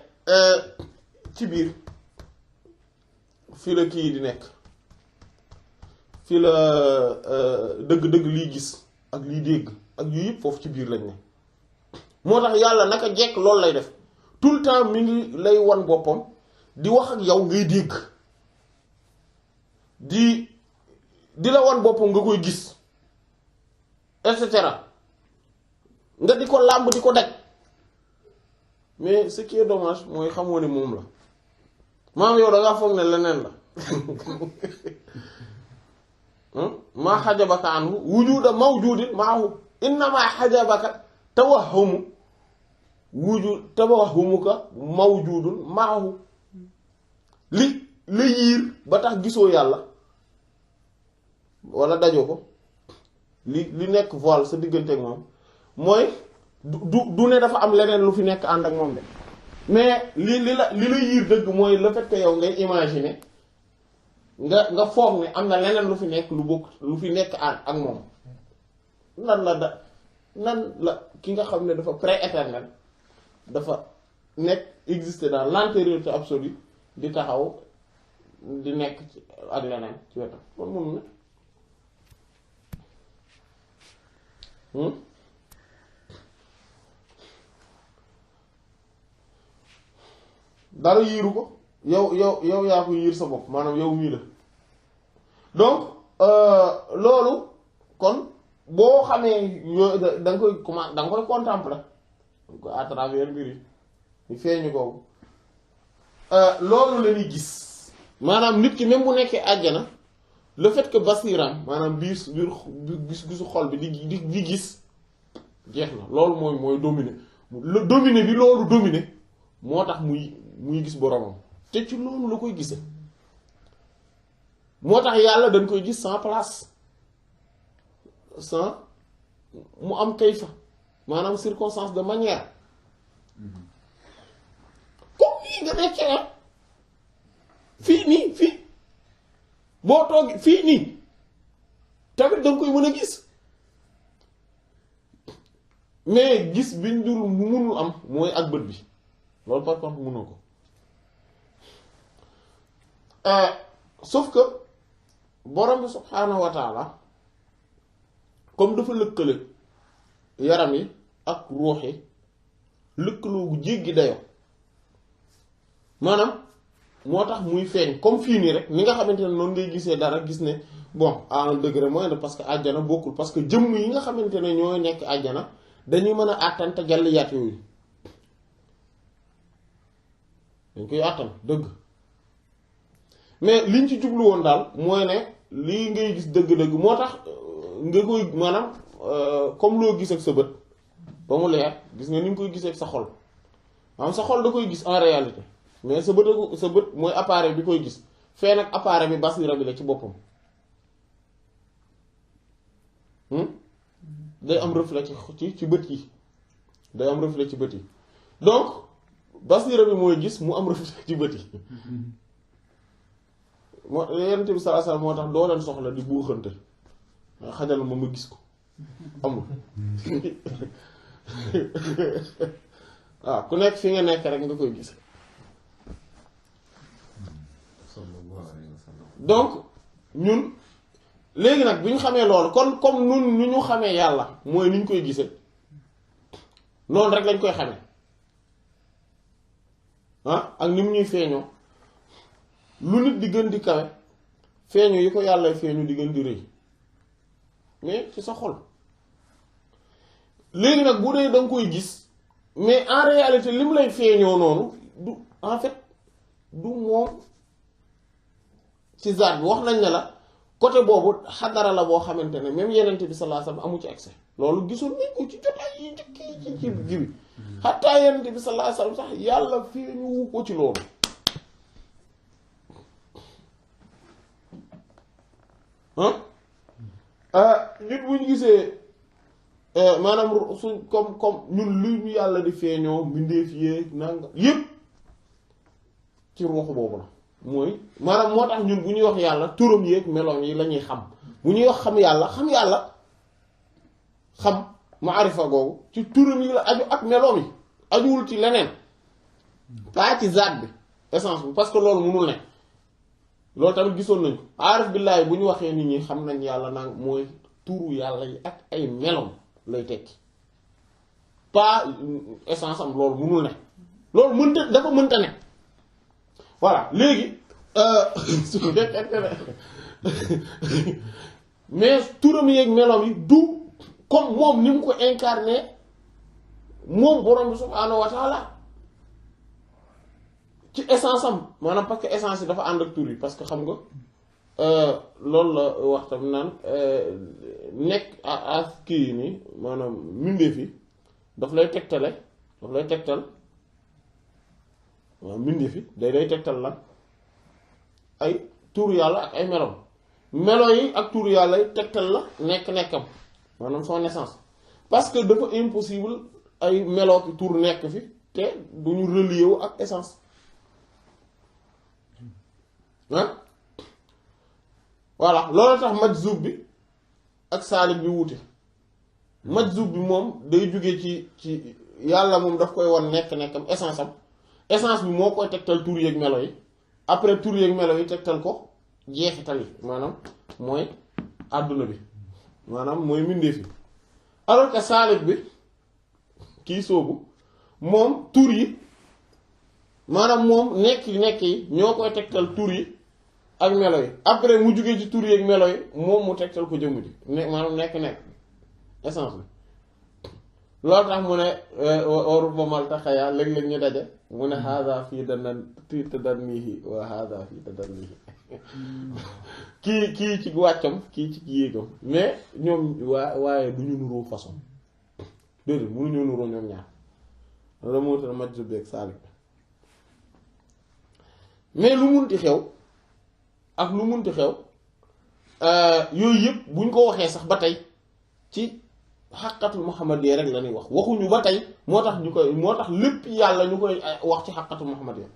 ci biir fii la kii di nekk fii la dëgg-dëgg liy gis ak liy dégg ak yu yëpp foofu ci biir lañ ne moo tax yàlla naka jekk loolu lay def tout le temps mi ngi lay wan boppam di wax ak yow ngay dégg di la wan boppam nga koy gis et cetera nga di ko làmb di ko daj mais ce qui est dommage mooy xamoo ne moom la maam yow dangaa foog ne leneen la maa xajabaka anhu wujuda mawjudin maahu innama xajabaka tawahumuka mawjudun maahu li la yiir ba tax gisoo yàlla wala dajoo ko li nekk voile sa diggante ak moom mooy du ne dafa am leneen lu fi nekk ànd ak moom de mais li la yiir dëgg mooy le fait que yow ngay imaginer nga foog ne am na leneen lu fi nekk lu fi nekk ak moom nan la ki nga xam ne dafa pré-éternel dafa nekk exister dans l'antériorité absolue di taxaw di nekk ci ak leneen ci wetam kon moom ne dara yiiru ko yow yaa ko yiir sa bopp maanaam yow mii la donc loolu kon boo xamee yooyu da nga koy commencer da nga koy contempler à travers mbir yi ñu feeñu kooku loolu la ñuy gis maanaam nit ki même bu nekkee àjjana le fait que basiram maanaam biir gisu xol bi di gis jeex na loolu mooy dominer le dominer bi loolu dominer moo tax muy gis boromam te ci loolu la koy gise moo tax yàlla dañ koy gis sans place sans mu am kayfa maanaam circonstance de manière comme nii nga nekkee fii nii fii boo toog fii nii tamit danga koy mën a gis mais gis biñ dul mu munul am mooy ak bët bi loolu par contre mënoo ko sauf que borom bi subhaanahu wa taala comme dafa lëkkale yaram yi ak ruux yi lëkkaloo gu jéggi dayoo maanaam moo tax muy feeñ comme fii nii rek ni nga xamante ne noonu ngay gisee dara gis ne bon à un degré moindre parce que àjjana bokkul parce que jëmm yi nga xamante ne ñooy nekk àjjana dañuy mën a àttan te jàlliyaat yooyu dañ koy àttan dëgg mais liñ ci jublu woon daal mooy ne lii ngay gis dëgg-dëgg moo tax nga koy maanaam comme loo gis ak sa bët ba mu leer gis nga ni nga koy gisee ak sa xol maanaam sa xol da koy gis en réalité mais sa bët mooy appareil bi koy gis fee nag appareil bi basira bi la ci boppam day am reflet ci bët yi day am reflet ci bët yi donc basira bi mooy gis mu am reflet ci bët yi moo Yonent bi sallallahu alayhi wasallam moo tax doo leen soxla di buuxante xajal ma gis ko amul waaw ku nekk fi nga nekk rek nga koy gis donc ñun léegi nag bi ñu xamee loolu kon comme nun ni ñu xamee yàlla mooy ni ñu koy gisee noonu rek lañ koy xamee ak ni mu ñuy feeñoo lu nit di gën di kawe feeñu yi ko yàlla feeñu di gën di rëy mais ci sa xol léegi nag bu dee da nga koy gis mais en réalité li mu lay feeñoo noonu du en fait du moom ci zaat bi wax nañ ne la côté boobu xadara la boo xamante ne même Yonent bi sallallahu alayhi wasallam amu ci accès loolu gisul nañ ko ci jotaay yi njëkk yi ci ji bi xataa Yonent bi sallallahu alayhi wasallam sax yàlla feeñu wu ko ci loolu nit bu ñu gisee maanaam suñ comme ñun lu ñu yàlla di feeñoo mbindeef yéeg nanga yépp ci ruux boobu la mooy maanaam moo tax ñun bu ñuy wax yàlla turam yéeg meloom yi la ñuy xam bu ñuy wax xam yàlla xam maarifa googu ci turam yi la aju ak meloom yi ajuwul ci leneen pas ci zaat bi essence bi parce que loolu mënul ne loolu tamit gisoon nañu aarif billaahi bu ñu waxee nit ñi xam nañ yàlla naan mooy turu yàlla yi ak ay meloom lay tekki pas essence am loolu mënul ne loolu mënta dafa mënta ne voilà léegi su fekkente ne mais turam yeeg meloom yi du comme moom ni mu ko incarné moom borom bi subhaanahu wa taala ci essence am maanaam parce que essence yi dafa ànd ak tur yi parce que xam nga loolu la wax tam naan nekk ak kii nii maanaam mbindeef yi daf lay tegtal waaw mbindeef yi day tegtal lan ay tur yàlla ak ay melom melo yi ak tur yàlla yi tegtal la nekk-nekkam maanaam son essence parce que dafa impossible ay meloo ki tur nekk fi te du ñu relier wu ak essence voilà loolu tax majzub bi ak saalik bi wuute majzub bi moom day jóge ci yàlla moom daf koy won nekk-nekkam essence bi moo koy tegtal tur yeeg melo yi après tur yeeg melo yi tegtal ko jeexital yi maanaam mooy àdduna bi maanaam mooy mbindeef yi alors que saalik bi kii soobu moom tur yi maanaam moom nekk yi ñoo koy tegtal tur yi ak melo yi après mu jugee ci tur yi ak melo yi moom mu tegtal ko jëmm ji maanaam nekk essence bi loolu tax mu ne waru ba mal taxayaa léeg-léeg ñu daje mu ne haada fii tadannihi wa haada fii tadannihi kii ci wàccam kii ci yéegam mais ñoom waaye du ñu nuroo façon déedéet mënuñoo nuroo ñoom ñaar la moo tax majzub beeg saalik mais lu munti xew ak lu munti xew yooyu yëpp buñ ko waxee sax ba tey ci xaqatul muhammadiyya rek la ñuy wax waxuñu ba tey moo tax lépp yàlla ñu koy wax ci xaqatul muhammadiyya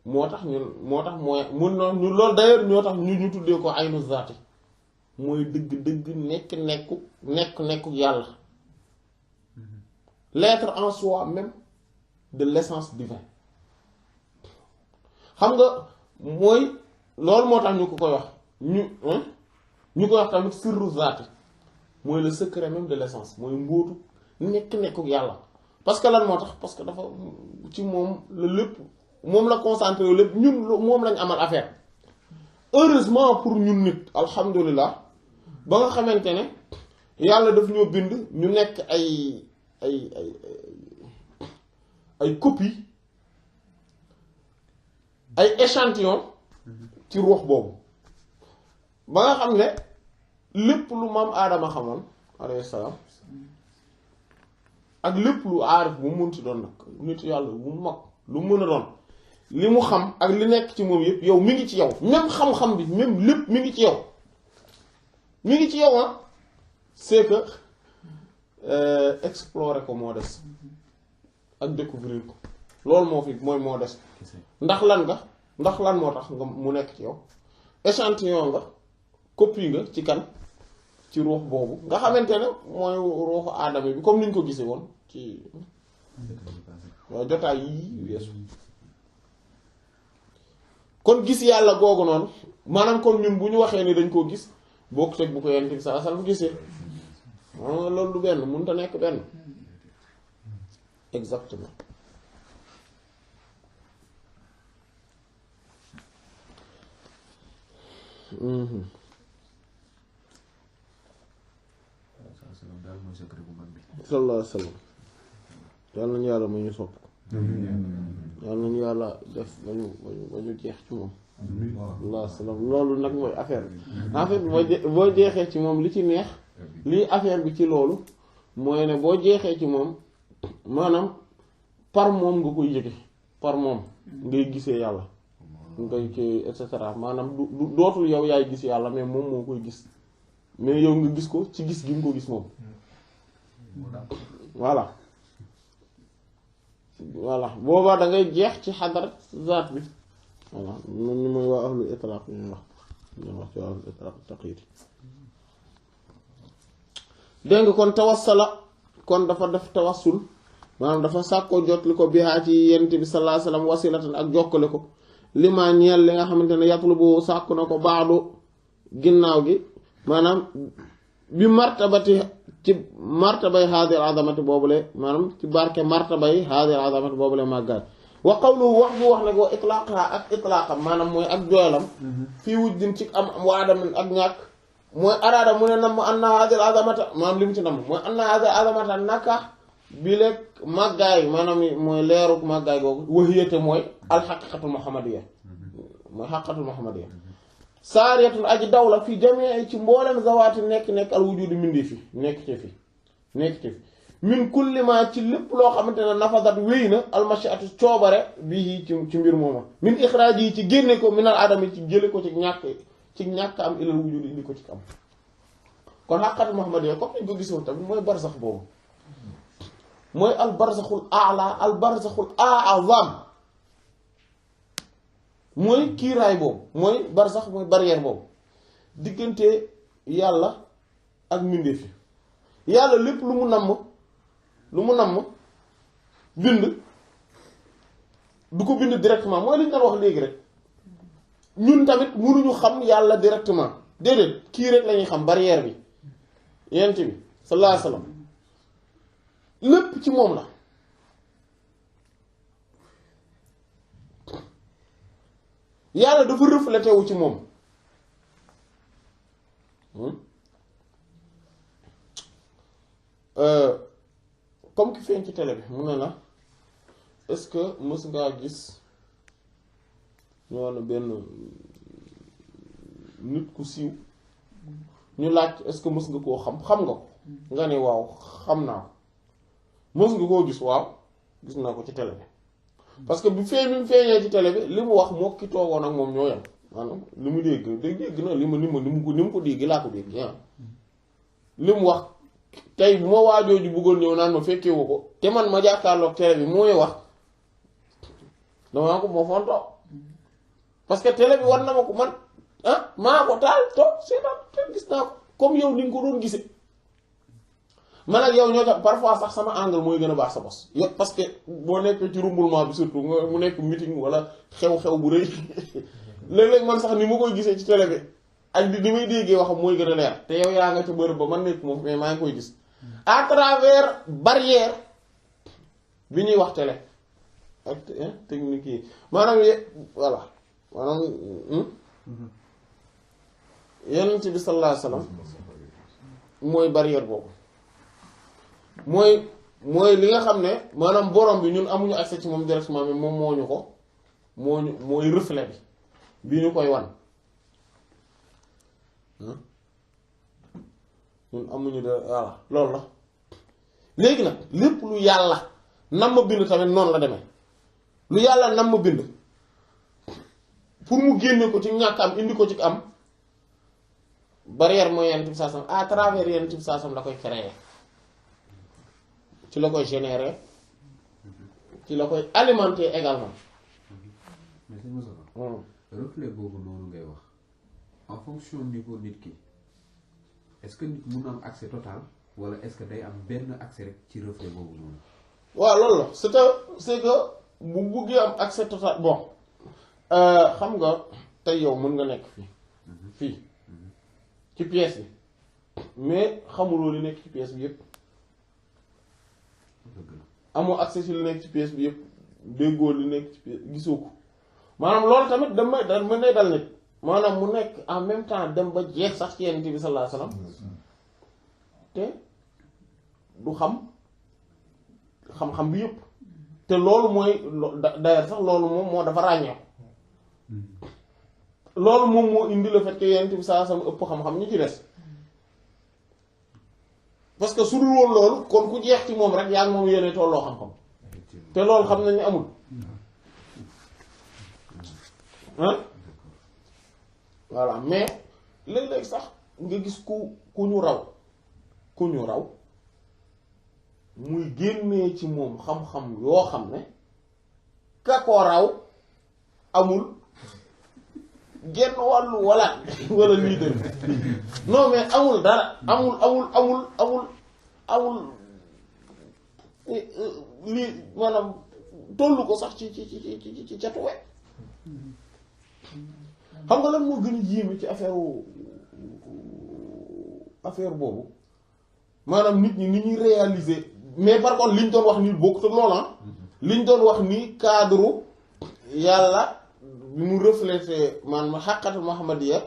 moo tax ñun moo tax mooy mun noonu ñu loolu d'ailleurs ñoo tax ñu tuddee ko aynu zaati mooy dëgg nekku yàlla l'être en soi même de l'essence divine xam nga mooy loolu moo tax ñu ko koy wax ñu koy wax tamit sirru zaati mooy le secret même de l'essence mooy mbóotu nekku yàlla parce que lan moo tax parce que dafa ci moom la lépp moom la concentré wu lépp ñun moom lañ amal affaire heureusement pour ñun nit alhamdulilah ba nga xamante ne yàlla daf ñoo bind ñu nekk ay copie ay échantillon ci ruux boobu ba nga xam ne lépp lu maam aadama xamoon alayhi salaam ak lépp lu aarif bu mu munti doon nag nit yàlla bu mu mag lu mën a doon li mu xam ak li nekk ci moom yëpp yow mi ngi ci yow même xam-xam bi même lépp mi ngi ci yow mi ngi ci yow ah c'est que explorer ko moo des ak découvrir ko loolu moo fi moo des ndax lan moo tax nga mu nekk ci yow échantillon nga copie nga ci kan ci ruux boobu nga xamante ne mooy ruuxu aadama bi comme niñ ko gisee woon ci waaw jotaay yii weesu kon gis yàlla googu noonu maanaam kon ñun bu ñu waxee ni dañ koo gis bokk teg bu ko Yonent bi sallallahu alayhi wasallam gisee loolu du benn mënut a nekk benn exactement sallallahu alayhi wasallam yàlla nañu yàlla mu ñu sopp yàlla nañu yàlla def ba ñu jeex ci moom sallallahu alayhi wasallam loolu nag mooy affaire bi en fait boo jeexee ci moom li ci neex lii affaire bi ci loolu mooy ne boo jeexee ci moom maanaam par moom nga koy yëge par moom ngay gisee yàlla ngay ci et cetera maanaam du dootul yow yaay gis yàlla mais moom moo koy gis mais yow nga gis ko ci gis gi nga ko gis moom voilà boobaa da ngay jeex ci xadar zaat bi voilà moom ni mooy waa ahlul itlaq ñu wax ci waa ahlul itlaq taqyid dégg nga kon tawassala kon dafa def tawassul maanaam dafa sàkkoo jotli ko bihaa ci yent bi sallallahu alayhi wasallam wasilatan ak jokkale ko limaa ñeel li nga xamante ne yatlubu sàkku na ko baadu ginnaaw gi maanaam bi martabati ci martabay haadil azamati boobule maanaam ci barke martabay haadil azamati boobule màggaay wa qawluhu wax bu wax nag wa itlaqha ak itlaqam maanaam mooy ak jooyalam fii wujjin ci am wa adam ak ñàkk mooy araada mu ne nam anna haadil azamata maanaam li mu ci nam mooy anna haadil azamata naka bi leeg màggaay maanaam mooy leeruk màggaay googu waxiyate mooy alxaqiqatul muhammadiyya mooy xaqiqatul muhammadiyya saariyatul aji daw la fi jamii ci mboolem zawaati nekk al wujudi mindee fi nekk ci fi min kulli ma ci lépp loo xamante ne nafadat wéy na almashiatu coobare bii ci mbir mooma min ixraaj yi ci génne ko minal adami ci jële ko ci ñàkk am ilal wujudi indi ko ci am kon xaqiqatul muhammadiyya comme niñ ko gisoon tamit mooy barsax boobu mooy al barzaxul a'la al barzaxul a'zam mooy kiiraay boobu mooy barzax mooy barrière boobu diggante yàlla ak mbindeef yi yàlla lépp lu mu namm bind du ko bind directement mooy li ñu doon wax léegi rek ñun tamit mënuñu xam yàlla directement déedéet kii rek lañuy xam barrière bi yent bi sallallahu alayhi wasallam lépp ci moom la yàlla dafa reflété wu ci moom comme ki feeñ ci télé bi mu ne la est-ce que mës ngaa gis ñoo na benn nit ku siiw ñu laaj est-ce que mës nga koo xam nga ko nga ne waaw xam naa ko mës nga koo gis waaw gis naa ko ci télé bi parce que bi mu feeñee ci télé bi li mu wax moo ki toogoon ak moom ñoo yam maanaam li mu dégg na li mu ko dégg laa ko dégg li mu wax tey bu ma waajooju bëggoon ñëw naan ma fekkewu ko te man ma jàkkaarloog télé bi mooy wax damaa ko moo fontoo parce que télé bi war na ma ko man maa ko taal toog seetaan te gis naa ko comme yow ni nga ko doon gisee man ak yow ñoo tax parfois sax sama angle mooy gën a baax sa bos yow parce que boo nekkee ci rumbulement bi surtout nga mu nekk meeting wala xew-xew bu rëy léeg-léeg man sax ni ma koy gisee ci télé bi ak di may déggee waxam mooy gën a leer te yow yaa nga ca bërëb ba man nekk moom mais maa ngi koy gis à travers barrière bi ñuy wax télé ak technique yi maanaam voilà maanaam yonent bi sallallahu alayhi wasallam mooy barrière boobu mooy li nga xam ne maanaam borom bi ñun amuñu accès ci moom directement mais moom moo ñu ko mooy reflet bi ñu koy wan ñun amuñu de voilà loolu la léegi nag lépp lu yàlla nam ma bind tamit noonu la demee lu yàlla nam ma bind pour mu génne ko ci ñàkk am indi ko ci am barrière mooy yenn tib saasam à travers yenn tib saasam la koy créer ci la koy générer ci la koy alimenter également. mais sëñ Moussa reflet boobu noonu ngay wax en fonction niveau nit ki est-ce que nit mun na am accès total wala est-ce que day am benn accès rek ci reflet boobu noonu. waaw loolu la c'est que bu buggee am accès total bon xam nga tey yow mën nga nekk fii ci pièce bi mais xamuloo li nekk ci pièce bi yépp amoo accès ci li nekk ci pièce bi yépp déggoo li nekk ci pièce gisoo ko maanaam loolu tamit da mën nay dal nit maanaam mu nekk en même temps dem ba jeex sax ci Yonent bi sallallahu alayhi wasallam te du xam-xam bi yépp te loolu mooy d'ailleurs sax loolu moom moo dafa ràññeeku loolu moom moo indi le fait que Yonent bi sallallahu alayhi wasallam ëpp xam-xam ñi ci des parce que su dul woon loolu kon ku jeex ci moom rek yaa ngi moom yéene tolloo xam-xam te loolu xam nañ ni amul voilà mais léeg-léeg sax nga gis ku ñu raw muy génnee ci moom xam-xam yoo xam ne ka ko raw amul genn wàllu wala lii dëgg non mais amul dara amul lii maanaam tollu ko sax ci catuwe xam nga lan moo gën a yéeme ci affaire boobu maanaam nit ñi ni ñuy réaliser mais par contre liñ doon wax nii bokkut ak loolu liñ doon wax nii cadre yàlla bi mu reflété maanaam xàqatul muhammadiyya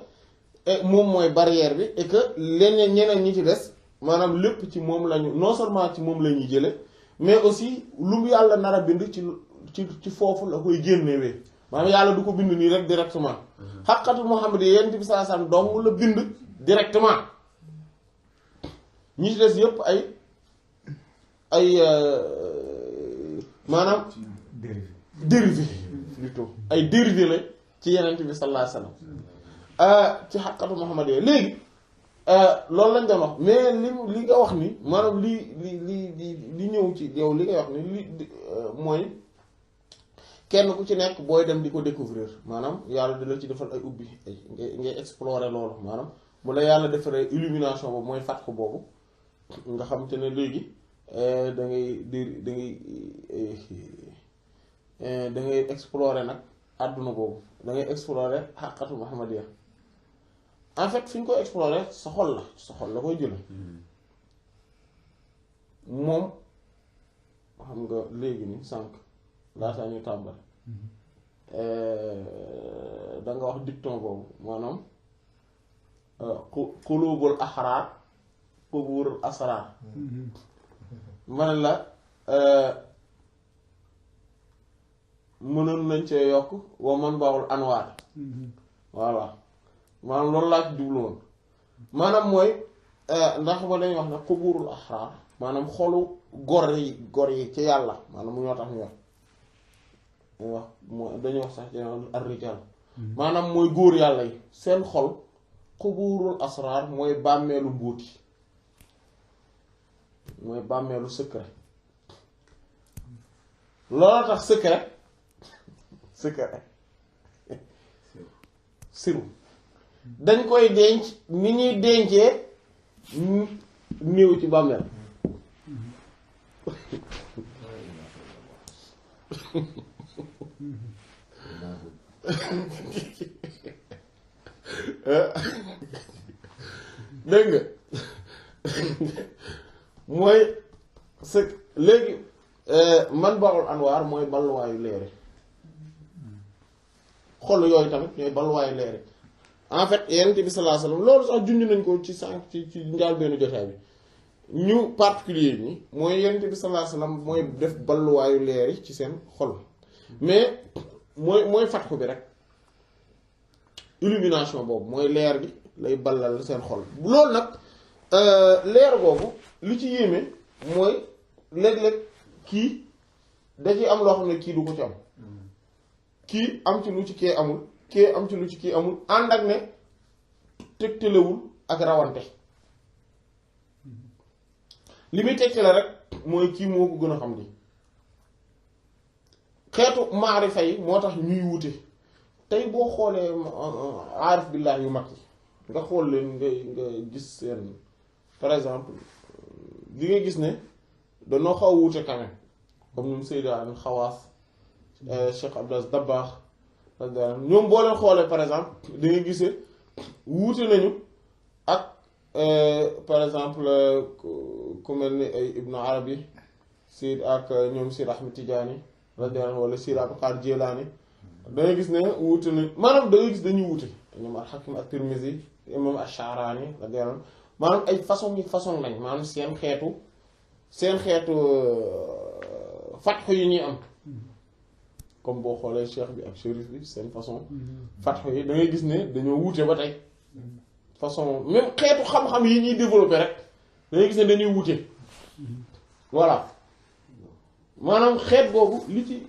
moom mooy barrière bi et que leneen ñeneen ñi ci des maanaam lépp ci moom lañu non seulement ci moom la ñuy jële mais aussi lu mu yàlla nar a bind ci foofu la koy génnewee maanaam yàlla du ko bind nii rek directement xàqatul muhammadiyya Yonent bi sallallahu alayhi wasallam dong la bind directement ñi ci des yépp ay maanaam dérivé plutôt ay dérivé la ci Yonent bi sallallahu alayhi wasallam ci xàqatu Muhammad yooyu léegi loolu lañ doon wax mais li nga wax ni maanaam li ñëw ci yow li ngay wax ni mooy kenn ku ci nekk booy dem di ko découvrir maanaam yàlla di la ci defal ay ubbi ngay explorer loolu maanaam bu la yàlla defaree illumination boobu mooy fatxu boobu nga xam te ne léegi da ngay explorer nag àdduna boobu da ngay explorer xàqatu Muhammadiyya en fait fi ñu koy explorer sa xol la koy jële moom xam nga léegi ni sànq laataa ñu tàmbali da nga wax dicton boobu maanaam qulubul ahrar quburul asrar man la mënoon nañ cee yokk wa man bawul anwaar voilà maanaam loolu laa ci jublu woon maanaam mooy ndax ba dañuy wax ne quburul ahrar maanaam xolu gor yi ci yàlla maanaam mu ñoo tax ñu wax dañuy wax sax ci ar-rijal maanaam mooy góor yàlla yi seen xol quburul asrar mooy bàmmeelu mbóoti mooy bàmmeelu secret loolu tax secret siru dañ koy denc ni ñuy dencee néew ci bàmmeel dégg nga mooy c'est léegi man baxul anwaar mooy balluwaayu leeri xol yooyu tamit ñooy balluwaayu leeri en fait Yonent bi sallallahu alayhi wasallam loolu sax junj nañ ko ci sànq ci njaal benn jotaay bi ñu particulier ñi mooy Yonent bi sallallahu alayhi wasallam mooy def balluwaayu leeri ci seen xol mais mooy fatxu bi rek illumination boobu mooy leer bi lay ballal seen xol loolu nag leer boobu li ci yéeme mooy léeg-léeg kii da ci am loo xam ne kii du ko ci am kii am ci lu ci kee amul kee am ci lu ci kii amul ànd ak ne tegtalewul ak rawante li muy tegtale rek mooy kii moo ko gën a xam li xeetu maarifa yi moo tax ñuy wute tey boo xoolee aarif billaah yu mag yi nga xool leen nga gis seen par exemple li nga gis ne dañoo xaw a wuute quand même comme ñoom Seydou Al Xawaas Cheikh Abdou Aziz Dabakh ñoom boo leen xoolee par exemple da nga gisee wuute nañu ak par exemple ku mel ni ay Ibn Arabi Seyd ak ñoom Seyd Ahmed Tidiane radiyallahu wala Seyd Abdul Qadir Jilani da nga gis ne wuute nañ maanaam da nga gis dañuy wuute ñoom al-Hakim at-Tirmidhi imam ash-Sha'rani radiyallahu maanaam ay façon lañ maanaam seen xeetu fatxu yi ñuy am comme boo xoolee cheikh bi ak shérif bi seen façon fatxu yi da ngay gis ne dañoo wuute ba tey façon même xeetu xam-xam yi ñuy développer rek da ngay gis ne dañuy wuute voilà maanaam xeet boobu li ci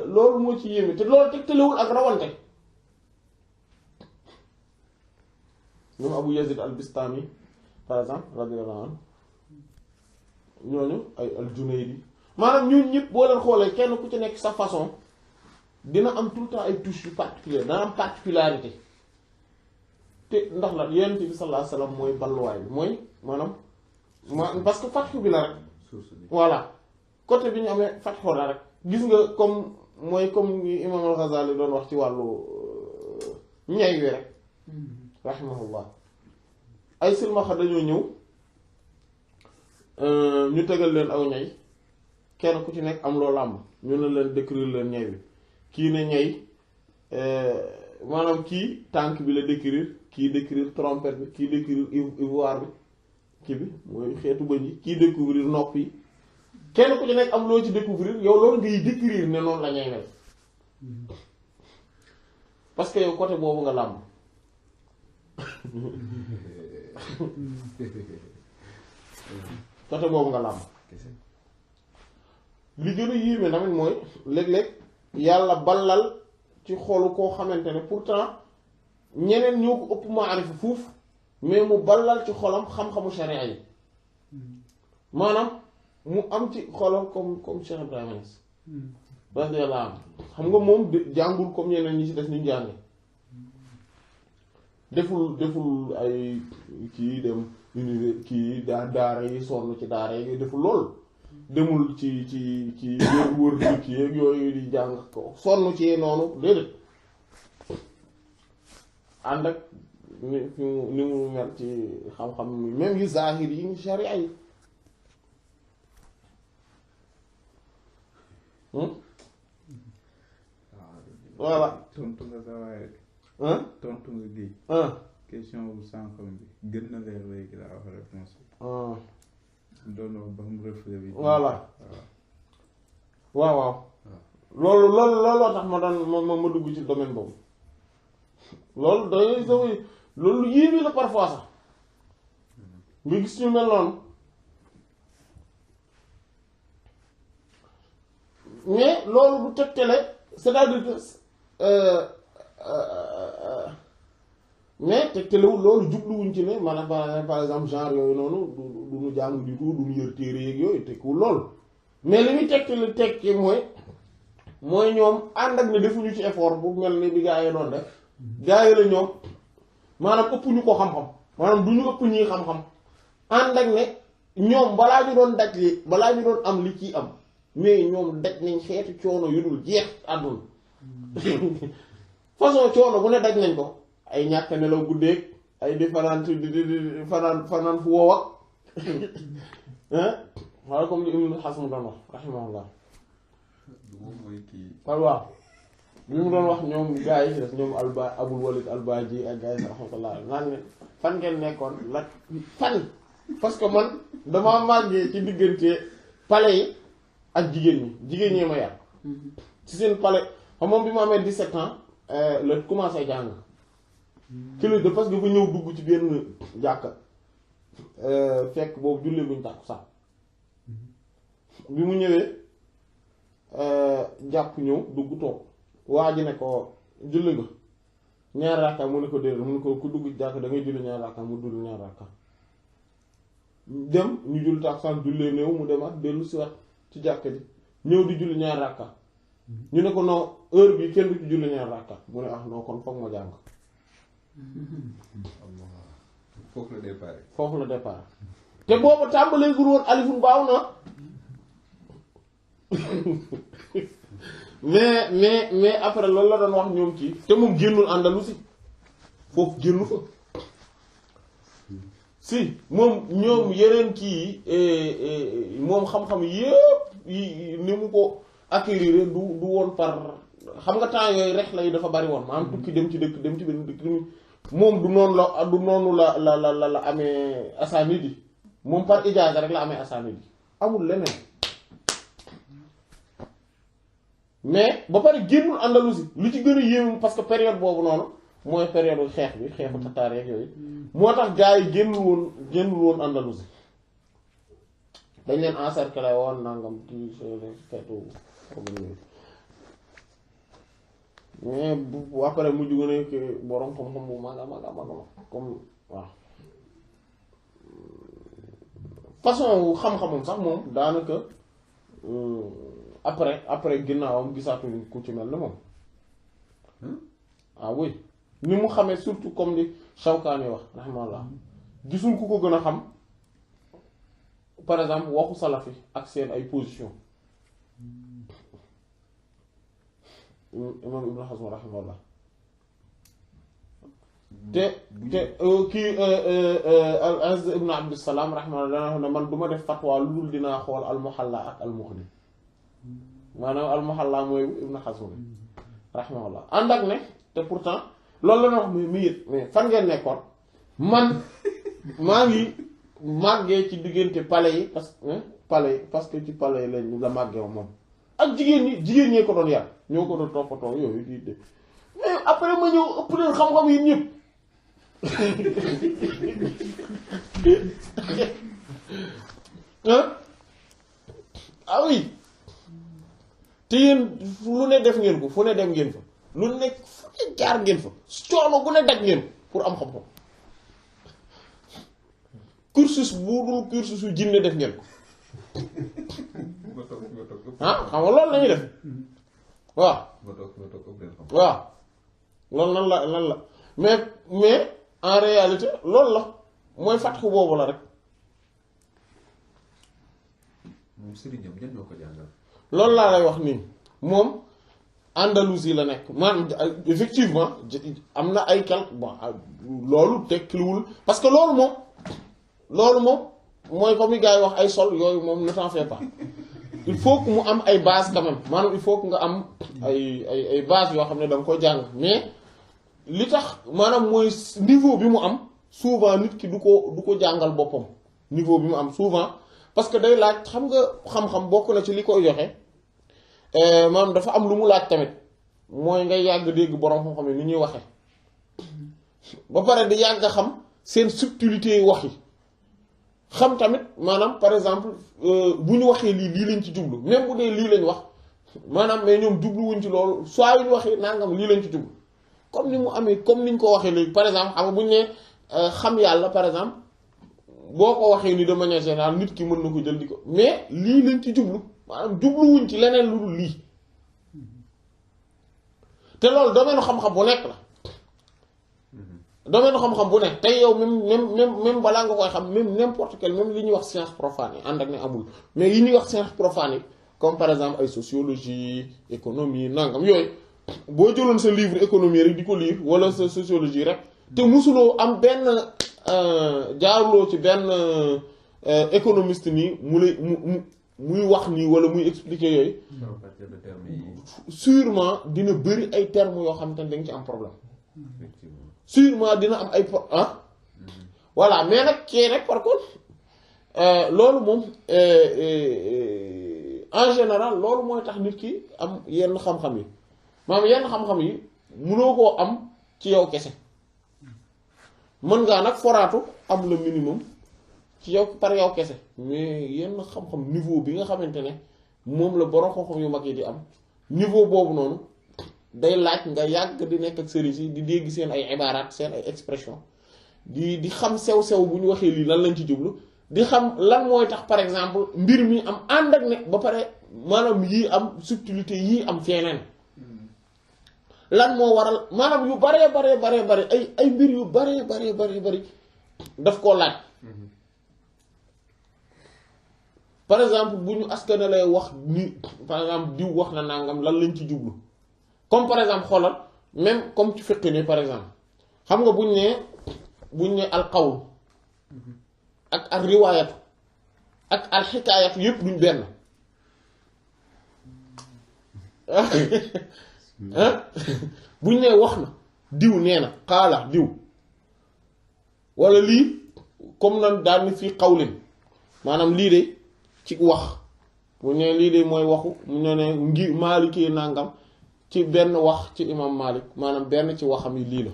loolu moo ci yéeme te loolu tegtalewul ak rawante ñoom Abu Yazid al-Bistami par exemple radiyallahu anhu ñooñu ay al-Junaydi maanaam ñun ñëpp boo leen xoolee kenn ku ci nekk sa façon dina am tout le temps ay touches yu particulier dana am particularité te ndax la Yonent bi sallallahu alayhi wasallam mooy balluwaay bi mooy maanaam parce que fatxu bi la rek voilà côté bi ñu amee fatxu la rek gis nga comme Imam al-Ghazali doon wax ci wàllu ñay wi rek rahimahullah ay silmaxa dañoo ñëw ñu tegal leen aw ñay kenn ku ci nekk am loo làmb ñu ne leen décrire leen ñay wi kii ne ñay maanaam kii tànk bi la décrire kii décrire trompette bi kii décrire ivoire bi kii bi mooy xeetu bëñ yi kii découvrir nopp yi kenn ku ci nekk am loo ci découvrir yow loolu ngay décrire ne noonu la ñay mel parce que yow côté boobu nga làmb côté boobu nga làmb li gën a yéeme tamit mooy léeg-léeg yàlla ballal ci xolu koo xamante ne pourtant ñeneen ñoo ko ëpp maarifa fuuf mais mu ballal ci xolam xam-xamu sharia yi maanaam mu am ci xolam comme Cheikh Ibrahima Niass radiyallahu anhu xam nga moom jàngul comme ñeneen ñi ci des ñu jànge deful ay kii dem univers kii daara yi sonn ci daara yi deful lool demul ci wër dëkk yeeg yooyu di jàng ko sonn ci noonu déedéet ànd ak ni mu mel ci xam-xam même yu zahir yi sharia yi voilà tontu nga sa waaye tontu nga gi question bu sànqam bi gën na leer léegi laa wax réponse bi doon wax ba mu reflet bi voilà waaw looloo tax ma doon ma dugg ci domaine boobu loolu dañuy samay loolu yéeme la parfois sax nga gis ñu mel noonu mais loolu du tegtale c'est-à-dire que mais tegtalewul loolu jubluwuñ ci ne maanaam par exemple genre yooyu noonu du ñu jàng di ko du ñu yër téere yeeg yooyu tekkiwul loolu mais li muy tegtale tekki mooy ñoom ànd ak ne defuñu ci effort bu mel ni bi gaa yi doon def gaa yi la ñoom maanaam ëpp ñu ko xam-xam maanaam du ñu ëpp ñii xam-xam ànd ak ne ñoom balaa ñu doon daj li balaa ñu doon am li ciy am mais ñoom daj nañ xeetu coono yu dul jeex àdduna façon coono bu ne daj nañ ko ay ñàkk nelaw guddeeg ay di fanaan di fanaan fu wow ak wala comme li Ibn Hazm doon wax rahimahullah mooy kii waaw bi mu doon wax ñoom gaa yi ci des ñoom Abul Walid al-Baji ak gaa yi rahmatullah naan ne fan ngeen nekkoon la fan parce que man damaa màggee ci diggante palais yi ak jigéen ñi ma yar ci seen palais xam moom bi ma amee 17 ans la commencé jàng ci la de parce que dafa ñëw dugg ci benn jàkka fekk boobu jullee buñ tàkku sax bi mu ñëwee jàpp ñëw dugg toog waa ji ne ko julli nga ñaar rakka mu ne ko déedéet mu ne ko ku dugg ci jàkk da ngay julli ñaar rakka mu julli ñaar rakka dem ñu julli tàkkusaan jullee néew mu demaat dellu si wax ci jàkka ji ñëw di julli ñaar rakka ñu ne ko non heure bi kenn du ci julli ñaar rakka mu ne ah non kon foog ma jàng foofu la départ foofu la départ te boobu tàmbalee gur woon alifun baaw na mais après loolu la doon wax ñoom ci te moom génnul Andalousie foofu génnu fa si moom ñoom yeneen kii moom xam-xam yépp yi ni mu ko acquérir du woon par xam nga temps yooyu rek lay dafa bari woon maanaam tukki dem ci dëkk dem ci benn dëkk moom du noonu la amee asanid yi moom par ijaaza rek la amee asanid yi amul leneen mais ba pare génnul Andalousie lu ci gën a yéemu parce que période boobu noonu mooy période xeex bi xeexu tataar yeeg yooyu moo tax gars yi génnul woon Andalousie dañ leen encercler woon nangam ci xeetu mais bu après mujj gu nekk borom xam-xam bu mag comme waaw façon xam-xamam sax moom daanaka après ginnaawam gisaatuñu ku ci mel ne moom ah oui ni mu xamee surtout comme li Shawkaani wax rahimahullah gisul ku ko gën a xam par exemple waxu salafi ak seen ay position imam Ibn Hazm rahimahullah te kii al-Azz ibn Abdissalaam rahimahullah dana ne man du ma def fatwa lu dul dinaa xool al-Muhalla ak al-Mughni maanaam al-Muhalla mooy Ibn Hazm rahimahullah ànd ak ne te pourtant loolu la na wax mais fan ngeen nekkoon man maa ngi màggee ci diggante palais yi parce que ci palais yi lañ la màggee moom ak jigéen ñee ko doon yar ñoo ko doon toppatoo yooyu di de mais après ma ñëw ëpp leen xam-xam yi ñëpp ah oui te yéen lu ne def ngeen ko fu ne dem ngeen fa lu nekk fu ne jaar ngeen fa coono gu ne daj ngeen pour am xam-xam cursus bu dul cursus yu jinne def ngeen ko ah xam nga loolu lañuy def waaw waaw loolu lan la mais en réalité loolu la mooy fatxu boobu la rek moom sëriñam ñan ñoo ko jàngal loolu laa lay wax nii moom Andalousie la nekk man effectivement am na ay quelque bon loolu tekkiwul parce que loolu moom mooy comme ni gars yi wax ay sol yooyu moom ne t'en fais pas il faut que mu am ay base quand même maanaam il faut que nga am ay base yoo xam ne da nga koy jàng mais li tax maanaam mooy niveau bi mu am souvent nit ki du ko jàngal boppam niveau bi mu am souvent parce que day laaj xam nga xam-xam bokk na ci li koy joxe maanaam dafa am lu mu laaj tamit mooy ngay yàgg dégg borom xam-xam yi ni ñuy waxe ba pare di yàgg xam seen subtilité wax yi xam tamit maanaam par exemple bu ñu waxee lii lañ ci jublu même bu dee lii lañ wax maanaam mais ñoom jubluwuñ ci loolu soit yu ñu waxee nangam lii lañ ci jublu comme ni mu amee comme ni ñu ko waxee léegi par exemple xam nga bu ñu nee xam yàlla par exemple boo ko waxee ni de manière générale nit ki mën na ko jël di ko mais lii lañ ci jublu maanaam jubluwuñ ci leneen lu dul lii te loolu domaine xam-xam bu nekk la domaine xam-xam bu ne tey yow même balaa nga koy xam même n'importe quel même li ñuy wax science profane yi ànd ak ne amul mais yi ñuy wax science profane yi comme par exemple ay sociologie économie nangam yooyu boo jëloon sa livre économie rek di ko lire wala sa sociologie rek te musuloo am benn jaaruloo ci benn économiste nii mu lay muy wax nii wala muy expliquer yooyu sûrement dina bëri ay termes yoo xam te ne da nga ci am problème sûrement dina am ay voilà mais nag kii rek par contre loolu moom en général loolu mooy tax nit ki am yenn xam-xam yi maanaam yenn xam-xam yi mënoo koo am ci yow kese mën ngaa nag foraatu am le minimum ci yow par yow kese mais yenn xam-xam niveau bi nga xamante ne moom la borom xam-xam yu mag yi di am niveau boobu noonu day laaj nga yàgg di nekk ak sëriñ si di dégg seen ay ibaaraat seen ay expression di xam sew-sew bu ñu waxee lii lan lañ ci jublu di xam lan mooy tax par exemple mbir mi am ànd ak ne ba pare maanaam yii am subtilité yii am feneen lan moo waral maanaam yu baree bare ay mbir yu baree bari daf koo laaj par exemple bu ñu askane lay wax ni par exemple diw wax na nangam lan lañ ci jublu comme par exemple xoolal même comme ci fiqh ni par exemple xam nga buñ ne al qawl ak al riwaayatu ak al xikaayatu yépp duñ benn buñ ne wax na diw nee na xaala diw wala lii comme nan daal ni fii qawlin maanaam lii de ci wax bu ne lii de mooy waxu mu ne ngir Maliki nangam ci benn wax ci imam Malik maanaam benn ci waxam yi lii la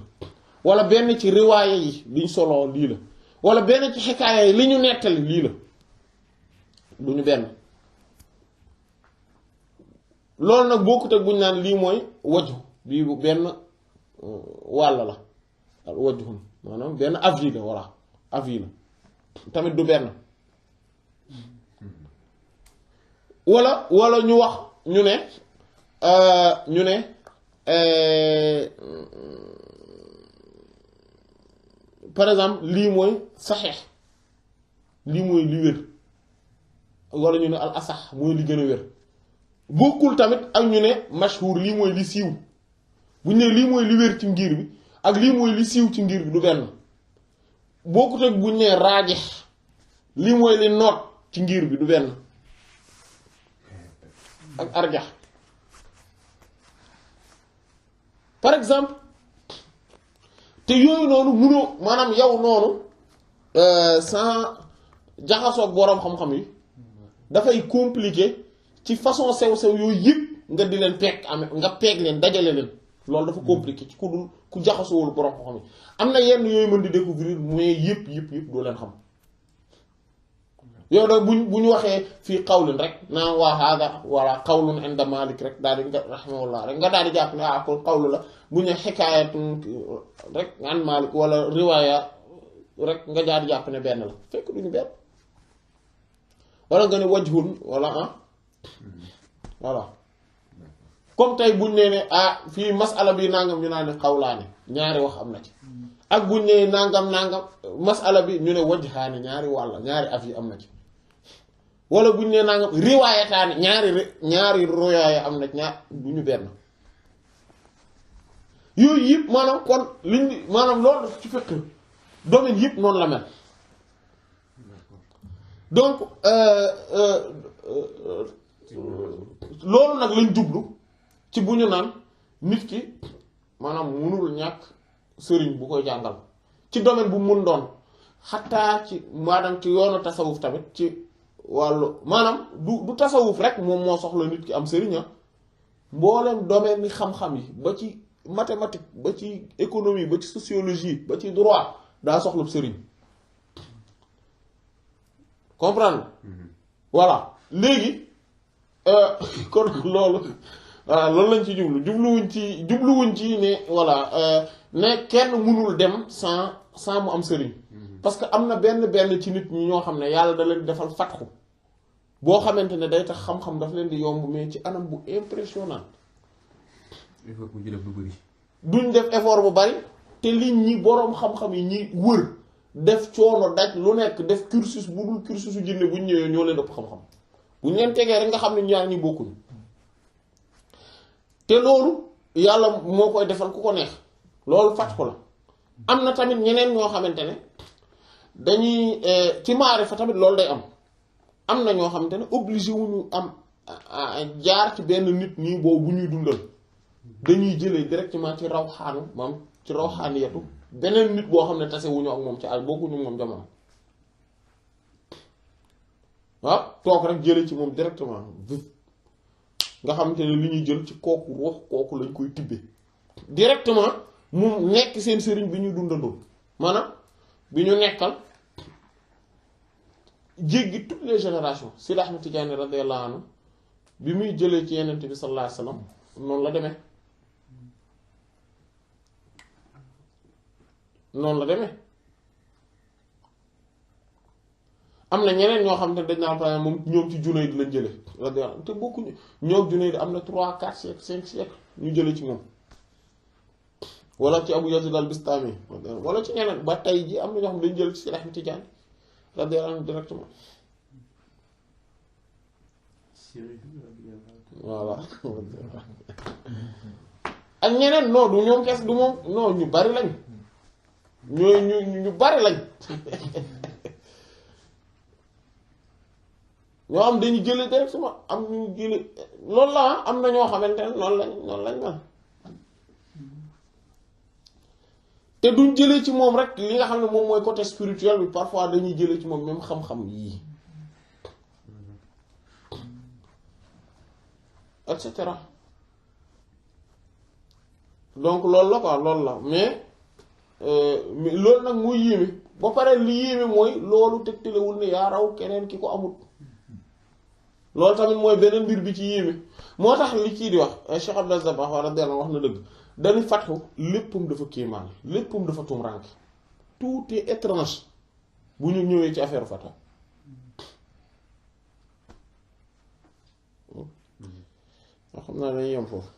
wala benn ci riwaaya yi liñ soloo lii la wala benn ci xikaaya yi li ñu nettali lii la du ñu benn loolu nag bokkut ak bu ñu naan lii mooy waju bii bu benn wàll la wajhun maanaam benn avis la voilà avis la tamit du benn wala ñu wax ñu ne par exemple lii mooy saxeex lii mooy li wér wala ñu ne al asax mooy li gën a wér bokkul tamit ak ñu ne mashhur lii mooy li siiw bu ñu ne lii mooy li wér ci ngir bi ak lii mooy li siiw ci ngir bi du benn bokkut ak bu ñu ne raajix lii mooy li noot ci ngir bi du benn ak arjax par exemple te yooyu noonu munoo maanaam yow noonu sans jaxasoog boroom xam-xam yi dafay compliqué ci façon sew-sew yooyu yëpp nga di leen peeg nga peeg leen dajale leen loolu dafa compliqué ci ku jaxasoowul boroom xam-xam yi am na yenn yooyu mën di découvrir mais yëpp doo leen xam yow da bu ñu waxee fii qawlun rek naa waa hada wala qawlun inda Malik rek daal di nga rahimahullah rek nga daal di jàpp ne kon qawlu la bu ñu xikaayatun rek an Malik wala riwaaya rek nga daal di jàpp ne benn la fekk duñu benn wala nga ne wajhun wala voilà comme tey buñ nee ne fii masala bi nangam ñu naan ne qawlaani ñaari wax am na ci ak buñ nee nangam masala bi ñu ne wajhaani ñaari wàll ñaari avis am na ci wala buñ nee nangam riwaayataani ñaari riwaaya am na ci ñaar du ñu benn yooyu yëpp maanaam kon liñ maanaam loolu ci fekk domaine yëpp noonu la mel donc loolu nag lañ jublu ci bu ñu naan nit ki maanaam mënul ñàkk sëriñ bu koy jàngal ci domaine bu mun doon xattaa ci maanaam ci yoonu tasawuf tamit ci wàllu maanaam du tasawuf rek moom moo soxla nit ki am sëriñ mboolem domaine ni xam-xam yi ba ci mathématique ba ci économie ba ci sociologie ba ci droit daa soxla sëriñ comprendre voilà léegi kon loolu voilà loolu lañ ci jubluwuñ ci ne voilà ne kenn mënul dem sans mu am sëriñ parce que am na benn ci nit ñi ñoo xam ne yàlla da leen defal fatxu boo xamante ne day tax xam-xam daf leen di yomb mais ci anam bu impressionnant il faut que ñu def lu bari duñ def effort bu bari te li ñi boroom xam-xam yi ñi wër def coono daj lu nekk def cursus bu dul cursusu jinne bu ñu ñëwee ñoo leen ëpp xam-xam bu ñu leen tegee rek nga xam ne ñaar ñi bokkuñu te loolu yàlla moo koy defal ku ko neex loolu fàtt ko la am na tamit ñeneen ñoo xamante ne dañuy ci maarifa tamit loolu day am na ñoo xamante ne obligé wuñu am jaar ci benn nit nii boobu bu ñuy dundal dañuy jëlee directement ci rawxaanu maam ci rawxaaniyatu beneen nit boo xam ne tase wuñu ak moom ci ay bokkuñu moom jamono waaw toog rek jële ci moom directement nga xamante ne li ñuy jël ci kooku ruux kooku lañ koy tibbe directement mu nekk seen sëriñ bi ñuy dundandoo maanaam bi ñu nekkal jéggi toutes les générations Seydi Ahmad Tidiane radiyallahu anhu bi muy jëlee ci Yonent bi sallallahu alayhi wasallam noonu la demee am na ñeneen ñoo xam ne dañ naa par exemple moom ñoom ci Junayd lañ jële radiyallahu anhu te bokkuñu ñoom Junayd am na 3 4 siècles 5 siècles ñu jële ci moom wala ci Abu Yazid al-Bistami wala ci ñeneen ba tey ji am na ñoo xam ne dañ jël ci Seydi Ahmad Tidiane radiyallahu anhu directement voilà ak ñeneen non du ñoom kes du moom non ñu bari lañ ñu bari lañ ñoo am dañu jële directement am ñu jële loolu la am na ñoo xamante ne noonu lañ man te duñ jëlee ci moom rek li nga xam ne moom mooy côté spirituel bi parfois dañuy jëlee ci moom même xam-xam yii et cetera donc loolu la quoi loolu la mais loolu nag muy yéeme ba pare li yéeme mooy loolu tegtalewul ne yaa raw keneen ki ko amul loolu tamit mooy beneen mbir bi ci yéeme moo tax li kii di wax Cheikh Abdel Zabbah radiyallahu wax na dëgg dañu fatxu léppam dafa kéemaan léppam dafa tumranke tout est étrange bu ñu ñëwee ci affaire fatxu wax xam naa dañuy yem foofu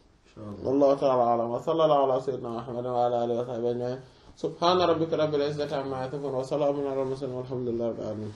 wallahu ta'ala a'lam wa sallallahu ala sayyidina Muhammadin wa ala alihi wa sahbihi ajma'in subhana rabbika rabbil izzati amma yasifun wa salamun ala al mursalin walhamdulillahi rabbil alamin